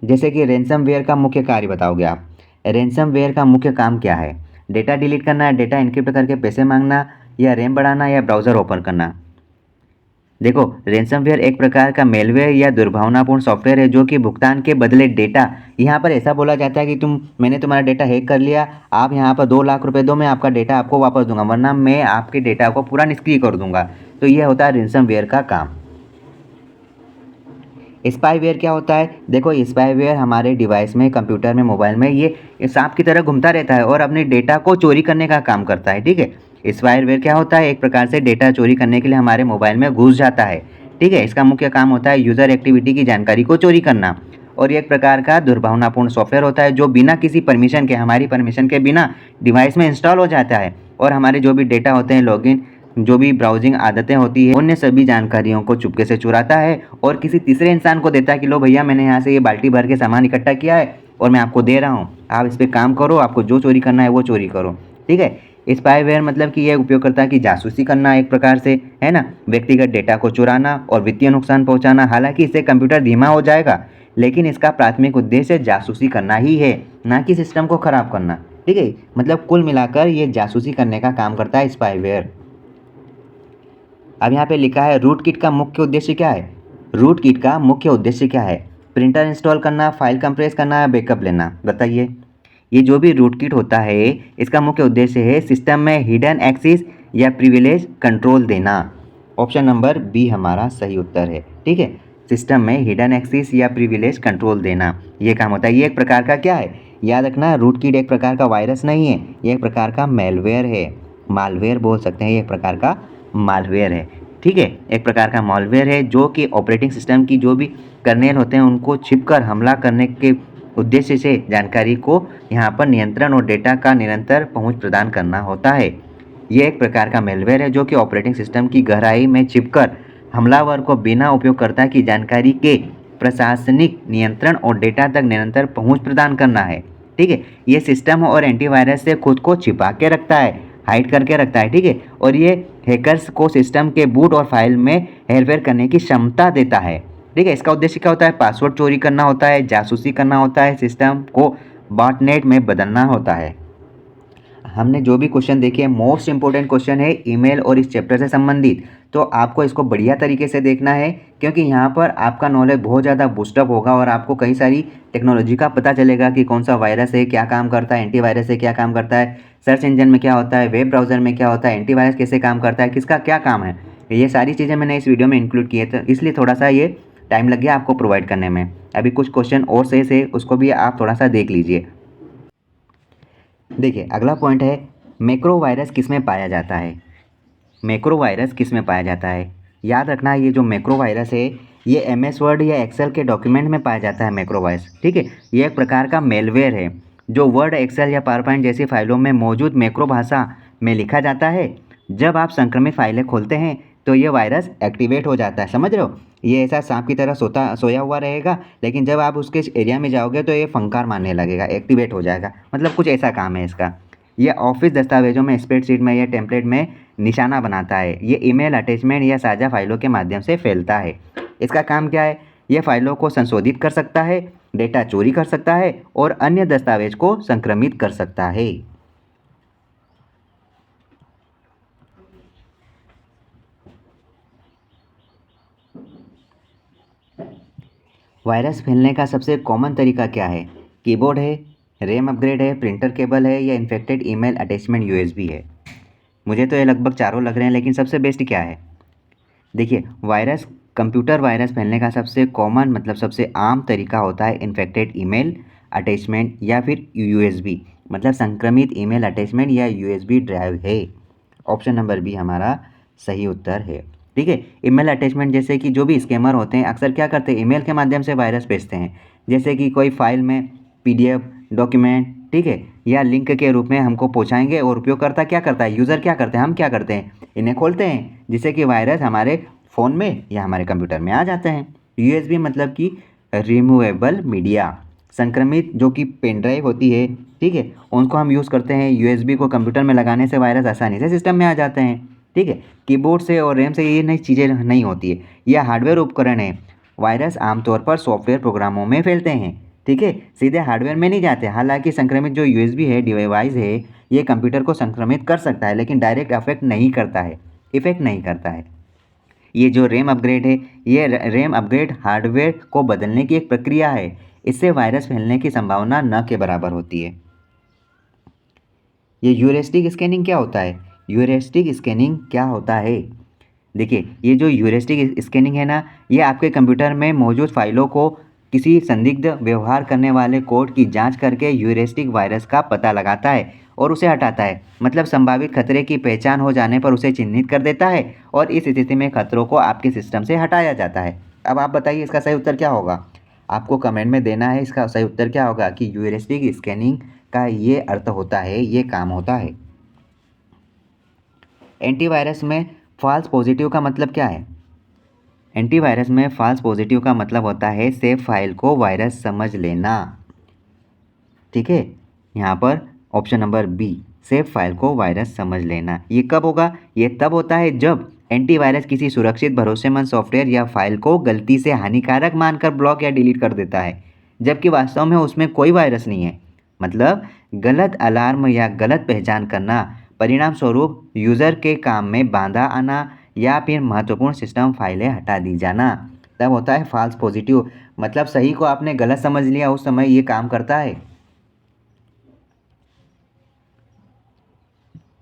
जैसे कि रैंसमवेयर का मुख्य कार्य बताओगे आप। रैंसमवेयर का मुख्य काम क्या है? डेटा डिलीट करना, डेटा इनक्रिप्ट करके पैसे मांगना, या रैम बढ़ाना, या ब्राउज़र ओपन करना। देखो, रैंसमवेयर एक प्रकार का मेलवेयर या दुर्भावनापूर्ण सॉफ्टवेयर है जो कि भुगतान के बदले डेटा, यहाँ पर ऐसा बोला जाता है कि मैंने तुम्हारा डेटा हैक कर लिया, आप यहाँ पर 2 लाख रुपए दो, मैं आपका डेटा आपको वापस दूंगा, वरना मैं आपके डेटा को पूरा निष्क्रिय कर दूंगा। तो ये होता है रैंसमवेयर का काम। स्पाईवेयर क्या होता है? देखो, स्पाईवेयर हमारे डिवाइस में, कंप्यूटर में, मोबाइल में ये सांप की तरह घूमता रहता है और अपने डेटा को चोरी करने का काम करता है। ठीक है, स्पाईवेयर क्या होता है? एक प्रकार से डेटा चोरी करने के लिए हमारे मोबाइल में घुस जाता है। ठीक है, इसका मुख्य काम होता है यूज़र एक्टिविटी की जानकारी को चोरी करना। और ये एक प्रकार का दुर्भावनापूर्ण सॉफ्टवेयर होता है जो बिना किसी परमिशन के, हमारी परमिशन के बिना डिवाइस में इंस्टॉल हो जाता है और हमारे जो भी डेटा होते हैं, लॉगिन, जो भी ब्राउजिंग आदतें होती है, उन सभी जानकारियों को चुपके से चुराता है और किसी तीसरे इंसान को देता है कि लो भैया, मैंने यहाँ से ये बाल्टी भर के सामान इकट्ठा किया है और मैं आपको दे रहा हूँ, आप इस पर काम करो, आपको जो चोरी करना है वो चोरी करो। ठीक है, स्पाईवेयर मतलब कि यह उपयोगकर्ता की जासूसी करना एक प्रकार से, है ना, व्यक्तिगत डेटा को चुराना और वित्तीय नुकसान पहुँचाना। हालांकि इससे कंप्यूटर धीमा हो जाएगा, लेकिन इसका प्राथमिक उद्देश्य जासूसी करना ही है, ना कि सिस्टम को ख़राब करना। ठीक है, मतलब कुल मिलाकर ये जासूसी करने का काम करता है स्पाईवेयर। अब यहाँ पे लिखा है रूट किट का मुख्य उद्देश्य क्या है? रूट किट का मुख्य उद्देश्य क्या है? प्रिंटर इंस्टॉल करना, फाइल कंप्रेस करना, बैकअप लेना। बताइए, ये जो भी रूट किट होता है इसका मुख्य उद्देश्य है सिस्टम में हिडन एक्सेस या प्रिविलेज कंट्रोल देना। ऑप्शन नंबर बी हमारा सही उत्तर है। ठीक है, सिस्टम में हिडन एक्सेस या प्रिविलेज कंट्रोल देना, ये काम होता है। ये एक प्रकार का क्या है? याद रखना, रूट किट एक प्रकार का वायरस नहीं है, ये एक प्रकार का मेलवेयर है, मालवेयर बोल सकते हैं, ये एक प्रकार का मालवेयर है। ठीक है, एक प्रकार का मालवेयर है जो कि ऑपरेटिंग सिस्टम की जो भी कर्नेल होते हैं उनको छिपकर हमला करने के उद्देश्य से जानकारी को यहाँ पर नियंत्रण और डेटा का निरंतर पहुँच प्रदान करना होता है। ये एक प्रकार का मेलवेयर है जो कि ऑपरेटिंग सिस्टम की गहराई में छिपकर हमलावर को बिना उपयोगकर्ता की जानकारी के प्रशासनिक नियंत्रण और डेटा तक निरंतर पहुँच प्रदान करना है। ठीक है, ये सिस्टम और एंटीवायरस से खुद को छिपा के रखता है, हाइड करके रखता है। ठीक है, और ये हैकर्स को सिस्टम के बूट और फाइल में हेरफेर करने की क्षमता देता है। ठीक है, इसका उद्देश्य क्या होता है? पासवर्ड चोरी करना होता है, जासूसी करना होता है, सिस्टम को बॉटनेट में बदलना होता है। हमने जो भी क्वेश्चन देखे, मोस्ट इंपॉर्टेंट क्वेश्चन है ईमेल और इस चैप्टर से संबंधित, तो आपको इसको बढ़िया तरीके से देखना है क्योंकि यहाँ पर आपका नॉलेज बहुत ज़्यादा बूस्टअप होगा और आपको कई सारी टेक्नोलॉजी का पता चलेगा कि कौन सा वायरस है, क्या काम करता है, एंटीवायरस है, क्या काम करता है, सर्च इंजन में क्या होता है, वेब ब्राउज़र में क्या होता है, एंटीवायरस कैसे काम करता है, किसका क्या काम है। ये सारी चीज़ें मैंने इस वीडियो में इंक्लूड किए थे, इसलिए थोड़ा सा ये टाइम लग गया आपको प्रोवाइड करने में। अभी कुछ क्वेश्चन और शेष है, उसको भी आप थोड़ा सा देख लीजिए। देखिए, अगला पॉइंट है मैक्रो वायरस किस में पाया जाता है? मैक्रो वायरस किस में पाया जाता है? याद रखना, ये जो मैक्रो वायरस है ये एमएस वर्ड या एक्सेल के डॉक्यूमेंट में पाया जाता है मैक्रो वायरस। ठीक है, ये एक प्रकार का मेलवेयर है जो वर्ड, एक्सेल या पावरपॉइंट जैसी फाइलों में मौजूद मैक्रो भाषा में लिखा जाता है। जब आप संक्रमित फाइलें खोलते हैं तो ये वायरस एक्टिवेट हो जाता है। समझ रहे हो, ये ऐसा सांप की तरह सोया हुआ रहेगा, लेकिन जब आप उसके एरिया में जाओगे तो ये फंकार मारने लगेगा, एक्टिवेट हो जाएगा, मतलब कुछ ऐसा काम है इसका। ये ऑफिस दस्तावेजों में, स्प्रेडशीट में या टेम्पलेट में निशाना बनाता है। ये ईमेल अटैचमेंट या साझा फाइलों के माध्यम से फैलता है। इसका काम क्या है? ये फाइलों को संशोधित कर सकता है, डेटा चोरी कर सकता है और अन्य दस्तावेज को संक्रमित कर सकता है। वायरस फैलने का सबसे कॉमन तरीका क्या है? कीबोर्ड है, रैम अपग्रेड है, प्रिंटर केबल है या इन्फेक्टेड ईमेल अटैचमेंट यूएसबी है? मुझे तो ये लगभग चारों लग रहे हैं, लेकिन सबसे बेस्ट क्या है? देखिए, कंप्यूटर वायरस फैलने का सबसे कॉमन मतलब सबसे आम तरीका होता है इन्फेक्टेड ईमेल अटैचमेंट या फिर यूएसबी, मतलब संक्रमित ईमेल अटैचमेंट या यूएसबी ड्राइव है। ऑप्शन नंबर बी हमारा सही उत्तर है। ठीक है, ईमेल अटैचमेंट जैसे कि जो भी स्कैमर होते हैं अक्सर क्या करते हैं, ईमेल के माध्यम से वायरस भेजते हैं। जैसे कि कोई फाइल में पीडीएफ डॉक्यूमेंट, ठीक है, या लिंक के रूप में हमको पहुंचाएंगे और उपयोगकर्ता क्या करता है, यूज़र क्या करते हैं, हम क्या करते हैं, इन्हें खोलते हैं जिससे कि वायरस हमारे फ़ोन में या हमारे कंप्यूटर में आ जाते हैं। यूएसबी मतलब कि रिमूवेबल मीडिया, संक्रमित जो कि पेन ड्राइव होती है, ठीक है, उनको हम यूज़ करते हैं। यूएसबी को कंप्यूटर में लगाने से वायरस आसानी से सिस्टम में आ जाते हैं। ठीक है, कीबोर्ड से और रैम से ये नई चीज़ें नहीं होती है, यह हार्डवेयर उपकरण है। वायरस आमतौर पर सॉफ्टवेयर प्रोग्रामों में फैलते हैं, ठीक है, सीधे हार्डवेयर में नहीं जाते। हालांकि संक्रमित जो यूएसबी है डिवाइस है, ये कंप्यूटर को संक्रमित कर सकता है लेकिन डायरेक्ट इफेक्ट नहीं करता है। ये जो रैम अपग्रेड है, ये रैम अपग्रेड हार्डवेयर को बदलने की एक प्रक्रिया है। इससे वायरस फैलने की संभावना न के बराबर होती है। ये ह्यूरिस्टिक स्कैनिंग क्या होता है? ह्यूरिस्टिक स्कैनिंग क्या होता है? देखिए, ये जो ह्यूरिस्टिक स्कैनिंग है ना, ये आपके कंप्यूटर में मौजूद फाइलों को किसी संदिग्ध व्यवहार करने वाले कोड की जांच करके ह्यूरिस्टिक वायरस का पता लगाता है और उसे हटाता है। मतलब संभावित खतरे की पहचान हो जाने पर उसे चिन्हित कर देता है और इस स्थिति में खतरों को आपके सिस्टम से हटाया जाता है। अब आप बताइए इसका सही उत्तर क्या होगा? आपको कमेंट में देना है इसका सही उत्तर क्या होगा कि ह्यूरिस्टिक स्कैनिंग का ये अर्थ होता है, ये काम होता है। एंटीवायरस में फॉल्स पॉजिटिव का मतलब क्या है? एंटीवायरस में फॉल्स पॉजिटिव का मतलब होता है सेव फाइल को वायरस समझ लेना। ठीक है, यहाँ पर option number B, save file को वायरस समझ लेना। ये कब होगा? ये तब होता है जब एंटीवायरस किसी सुरक्षित भरोसेमंद सॉफ्टवेयर या फाइल को गलती से हानिकारक मानकर ब्लॉक या डिलीट कर देता है, जबकि वास्तव में उसमें कोई वायरस नहीं है। मतलब गलत अलार्म या गलत पहचान करना, परिणाम स्वरूप यूज़र के काम में बाधा आना या फिर महत्वपूर्ण सिस्टम फाइलें हटा दी जाना, तब होता है फॉल्स पॉजिटिव। मतलब सही को आपने गलत समझ लिया, उस समय ये काम करता है।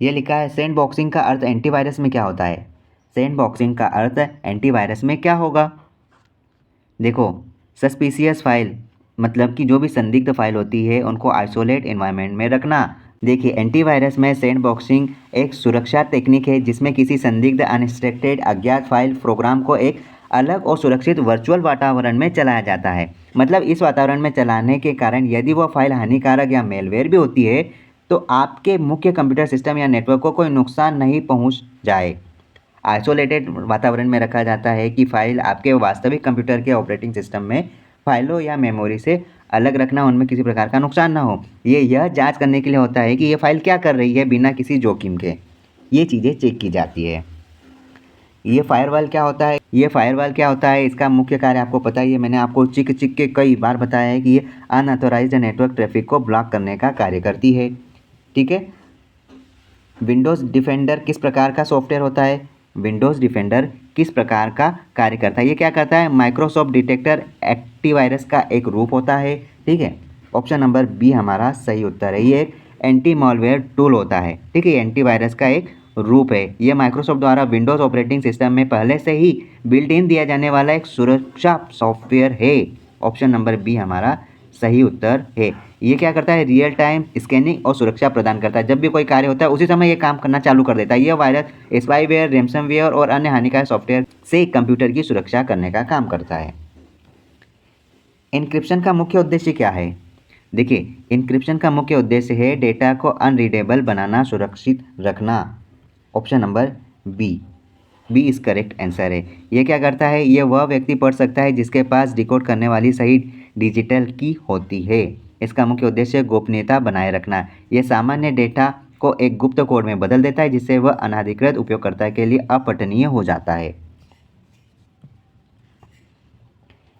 ये लिखा है सैंडबॉक्सिंग का अर्थ एंटीवायरस में क्या होता है? सैंडबॉक्सिंग का अर्थ एंटीवायरस में क्या होगा? देखो, सस्पिशियस फाइल मतलब कि जो भी संदिग्ध फाइल होती है उनको आइसोलेट एनवायरनमेंट में रखना। देखिए, एंटीवायरस में सैंडबॉक्सिंग एक सुरक्षा टेक्निक है जिसमें किसी संदिग्ध अनएक्सपेक्टेड अज्ञात फाइल प्रोग्राम को एक अलग और सुरक्षित वर्चुअल वातावरण में चलाया जाता है। मतलब इस वातावरण में चलाने के कारण यदि वह फाइल हानिकारक या मेलवेयर भी होती है तो आपके मुख्य कंप्यूटर सिस्टम या नेटवर्क को कोई नुकसान नहीं पहुंच जाए। आइसोलेटेड वातावरण में रखा जाता है कि फाइल आपके वास्तविक कंप्यूटर के ऑपरेटिंग सिस्टम में फाइलों या मेमोरी से अलग रखना, उनमें किसी प्रकार का नुकसान ना हो। यह जांच करने के लिए होता है कि ये फाइल क्या कर रही है बिना किसी जोखिम के, ये चीज़ें चेक की जाती है। ये फायरवॉल क्या होता है? इसका मुख्य कार्य आपको पता ही है, मैंने आपको चिक चिक के कई बार बताया है कि ये अनऑथोराइज्ड नेटवर्क ट्रैफिक को ब्लॉक करने का कार्य करती है। ठीक है, विंडोज़ डिफेंडर किस प्रकार का सॉफ्टवेयर होता है? विंडोज़ डिफेंडर किस प्रकार का कार्य करता है? ये क्या करता है? माइक्रोसॉफ्ट डिटेक्टर एंटीवायरस का एक रूप होता है। ठीक है, ऑप्शन नंबर बी हमारा सही उत्तर है। ये एक एंटी मॉलवेयर टूल होता है। ठीक है, एंटीवायरस का एक रूप है। ये माइक्रोसॉफ्ट द्वारा विंडोज़ ऑपरेटिंग सिस्टम में पहले से ही बिल्ट इन दिया जाने वाला एक सुरक्षा सॉफ्टवेयर है। ऑप्शन नंबर बी हमारा सही उत्तर है। ये क्या करता है? रियल टाइम स्कैनिंग और सुरक्षा प्रदान करता है। जब भी कोई कार्य होता है उसी समय ये काम करना चालू कर देता है। यह वायरस, स्पाईवेयर, रैनसमवेयर और अन्य हानिकारक सॉफ्टवेयर से कंप्यूटर की सुरक्षा करने का काम करता है। इनक्रिप्शन का मुख्य उद्देश्य क्या है? देखिए, इनक्रिप्शन का मुख्य उद्देश्य है डेटा को अनरीडेबल बनाना, सुरक्षित रखना। Option number B is correct answer है। ये क्या करता है? ये वह व्यक्ति पढ़ सकता है जिसके पास डिकोड करने वाली सही डिजिटल की होती है। इसका मुख्य उद्देश्य गोपनीयता बनाए रखना। यह सामान्य डेटा को एक गुप्त कोड में बदल देता है जिससे वह अनाधिकृत उपयोगकर्ता के लिए अपठनीय हो जाता है।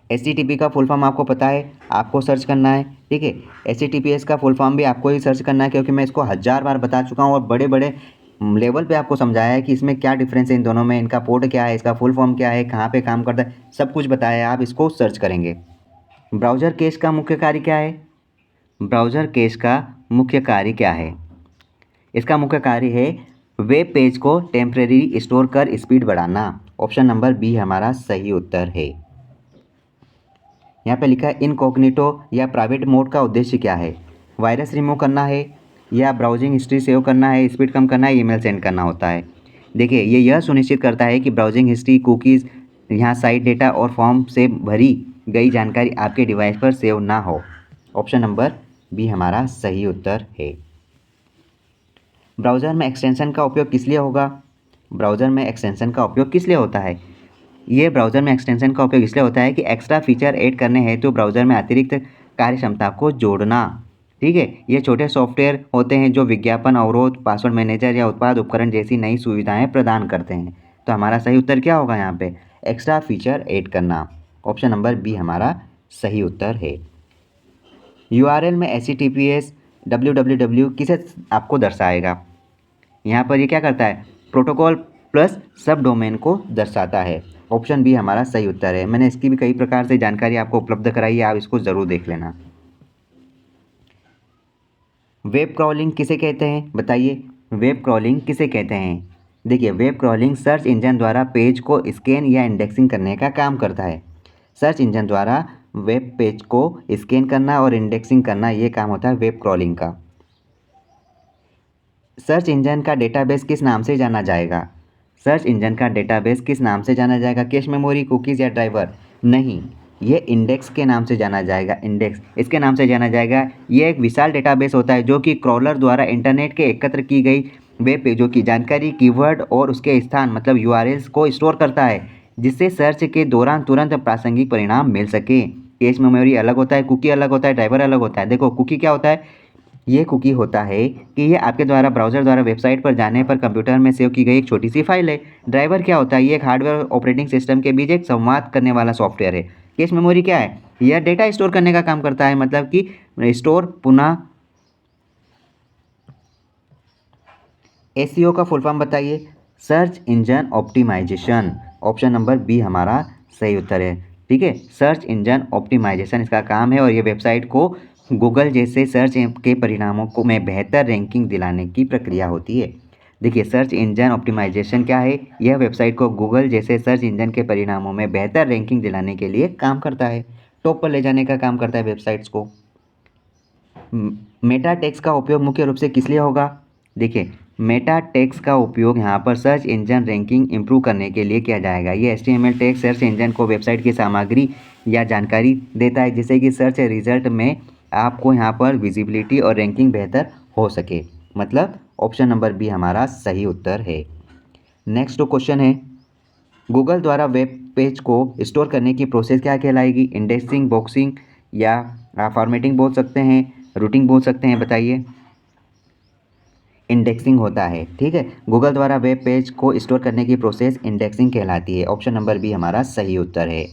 HTTP का फुल फॉर्म आपको पता है, आपको सर्च करना है। ठीक है, HTTPS का फुल फॉर्म भी आपको ही सर्च करना है क्योंकि मैं इसको 1000 बार बता चुका हूँ और बड़े बड़े लेवल पे आपको समझाया है कि इसमें क्या डिफरेंस है इन दोनों में, इनका पोर्ट क्या है, इसका फुल फॉर्म क्या है, कहाँ पे काम करता है, सब कुछ बताया है। आप इसको सर्च करेंगे। ब्राउज़र कैश का मुख्य कार्य क्या है? ब्राउज़र कैश का मुख्य कार्य क्या है? इसका मुख्य कार्य है वेब पेज को टेम्परेरी स्टोर कर स्पीड बढ़ाना। ऑप्शन नंबर बी हमारा सही उत्तर है। यहाँ पे लिखा है इनकॉग्निटो या प्राइवेट मोड का उद्देश्य क्या है? वायरस रिमूव करना है, या ब्राउजिंग हिस्ट्री सेव करना है, स्पीड कम करना है, ईमेल सेंड करना होता है। देखिए ये यह सुनिश्चित करता है कि ब्राउजिंग हिस्ट्री, कुकीज़, यहाँ साइट डेटा और फॉर्म से भरी गई जानकारी आपके डिवाइस पर सेव ना हो। ऑप्शन नंबर बी हमारा सही उत्तर है। ब्राउज़र में एक्सटेंशन का उपयोग किस लिए होगा? ब्राउज़र में एक्सटेंशन का उपयोग किस लिए होता है? ये ब्राउज़र में एक्सटेंशन का उपयोग इसलिए होता है कि एक्स्ट्रा फीचर ऐड करने हैं तो ब्राउज़र में अतिरिक्त कार्य क्षमता को जोड़ना। ठीक है, ये छोटे सॉफ्टवेयर होते हैं जो विज्ञापन अवरोध, पासवर्ड मैनेजर या उत्पाद उपकरण जैसी नई सुविधाएं प्रदान करते हैं। तो हमारा सही उत्तर क्या होगा यहाँ पे? एक्स्ट्रा फीचर ऐड करना। ऑप्शन नंबर बी हमारा सही उत्तर है। URL में HTTPS www किसे आपको दर्शाएगा? यहाँ पर ये क्या करता है? प्रोटोकॉल प्लस सब डोमेन को दर्शाता है। ऑप्शन बी हमारा सही उत्तर है। मैंने इसकी भी कई प्रकार से जानकारी आपको उपलब्ध कराई है, आप इसको ज़रूर देख लेना। वेब क्रॉलिंग किसे कहते हैं? बताइए, वेब क्रॉलिंग किसे कहते हैं? देखिए वेब क्रॉलिंग सर्च इंजन द्वारा पेज को स्कैन या इंडेक्सिंग करने का काम करता है। सर्च इंजन द्वारा वेब पेज को स्कैन करना और इंडेक्सिंग करना, ये काम होता है वेब क्रॉलिंग का। सर्च इंजन का डेटाबेस किस नाम से जाना जाएगा? सर्च इंजन का डेटाबेस किस नाम से जाना जाएगा? कैश मेमोरी, कुकीज़ या ड्राइवर? नहीं, ये इंडेक्स के नाम से जाना जाएगा। इंडेक्स इसके नाम से जाना जाएगा। ये एक विशाल डेटाबेस होता है जो कि क्रॉलर द्वारा इंटरनेट के एकत्र की गई वेब पेजों की जानकारी, कीवर्ड और उसके स्थान मतलब URLs को स्टोर करता है, जिससे सर्च के दौरान तुरंत प्रासंगिक परिणाम मिल सके। कैश मेमोरी अलग होता है, कुकी अलग होता है, ड्राइवर अलग होता है। देखो कुकी क्या होता है? ये कुकी होता है कि ये आपके द्वारा ब्राउज़र द्वारा वेबसाइट पर जाने पर कंप्यूटर में सेव की गई एक छोटी सी फाइल है। ड्राइवर क्या होता है? ये एक हार्डवेयर और ऑपरेटिंग सिस्टम के बीच एक संवाद करने वाला सॉफ्टवेयर है। कैश मेमोरी क्या है? यह डेटा स्टोर करने का काम करता है, मतलब कि स्टोर पुनः। SEO का फुल फॉर्म बताइए। Search engine optimization. Option number B हमारा सही उत्तर है। ठीक है, सर्च इंजन ऑप्टिमाइजेशन इसका काम है और ये वेबसाइट को गूगल जैसे सर्च के परिणामों को में बेहतर रैंकिंग दिलाने की प्रक्रिया होती है। देखिए सर्च इंजन ऑप्टिमाइजेशन क्या है? यह वेबसाइट को गूगल जैसे सर्च इंजन के परिणामों में बेहतर रैंकिंग दिलाने के लिए काम करता है, टॉप पर ले जाने का काम करता है वेबसाइट्स को। मेटा टैग्स का उपयोग मुख्य रूप से किस लिए होगा? देखिए मेटा टैग्स का उपयोग यहाँ पर सर्च इंजन रैंकिंग इंप्रूव करने के लिए किया जाएगा। ये HTML टैग सर्च इंजन को वेबसाइट की सामग्री या जानकारी देता है, जिससे कि सर्च रिजल्ट में आपको यहाँ पर विजिबिलिटी और रैंकिंग बेहतर हो सके। मतलब ऑप्शन नंबर बी हमारा सही उत्तर है। नेक्स्ट क्वेश्चन है, गूगल द्वारा वेब पेज को स्टोर करने की प्रोसेस क्या कहलाएगी? इंडेक्सिंग, बॉक्सिंग या फॉर्मेटिंग बोल सकते हैं, रूटिंग बोल सकते हैं, बताइए। इंडेक्सिंग होता है। ठीक है, गूगल द्वारा वेब पेज को स्टोर करने की प्रोसेस इंडेक्सिंग कहलाती है। ऑप्शन नंबर बी हमारा सही उत्तर है।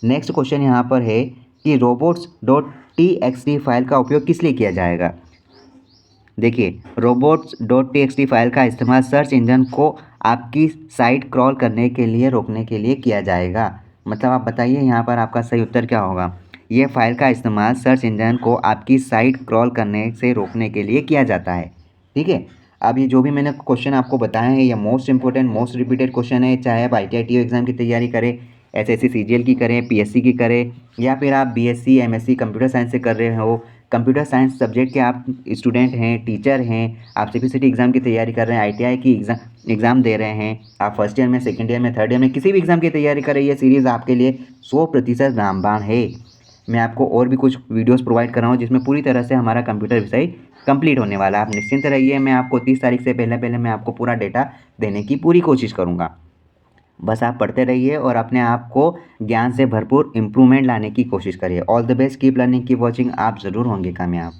नेक्स्ट क्वेश्चन यहाँ पर है कि robots.txt फाइल का उपयोग किस लिए किया जाएगा? देखिए robots.txt फाइल का इस्तेमाल सर्च इंजन को आपकी साइट क्रॉल करने के लिए रोकने के लिए किया जाएगा। मतलब आप बताइए यहाँ पर आपका सही उत्तर क्या होगा? ये फाइल का इस्तेमाल सर्च इंजन को आपकी साइट क्रॉल करने से रोकने के लिए किया जाता है। ठीक है, अब ये जो भी मैंने क्वेश्चन आपको बताए हैं ये most important most repeated question है। चाहे आप ITI TO एग्ज़ाम की तैयारी करें, SSC CGL की करें, PSC की करें, या फिर आप BSc MSc कंप्यूटर साइंस से कर रहे हो, कंप्यूटर साइंस सब्जेक्ट के आप स्टूडेंट हैं, टीचर हैं, आप CPCT एग्ज़ाम की तैयारी कर रहे हैं, ITI की एग्ज़ाम दे रहे हैं, आप फर्स्ट ईयर में, सेकेंड ईयर में, थर्ड ईयर में किसी भी एग्ज़ाम की तैयारी कर रहे हैं, ये सीरीज़ आपके लिए 100% रामबाण है। मैं आपको और भी कुछ वीडियोस प्रोवाइड कर रहा हूँ जिसमें पूरी तरह से हमारा कंप्यूटर विषय कंप्लीट होने वाला है। आप निश्चिंत रहिए, मैं आपको 30 तारीख से पहले मैं आपको पूरा डेटा देने की पूरी कोशिश करूँगा। बस आप पढ़ते रहिए और अपने आप को ज्ञान से भरपूर इम्प्रूवमेंट लाने की कोशिश करिए। All the best, keep learning, keep watching, आप ज़रूर होंगे कामयाब।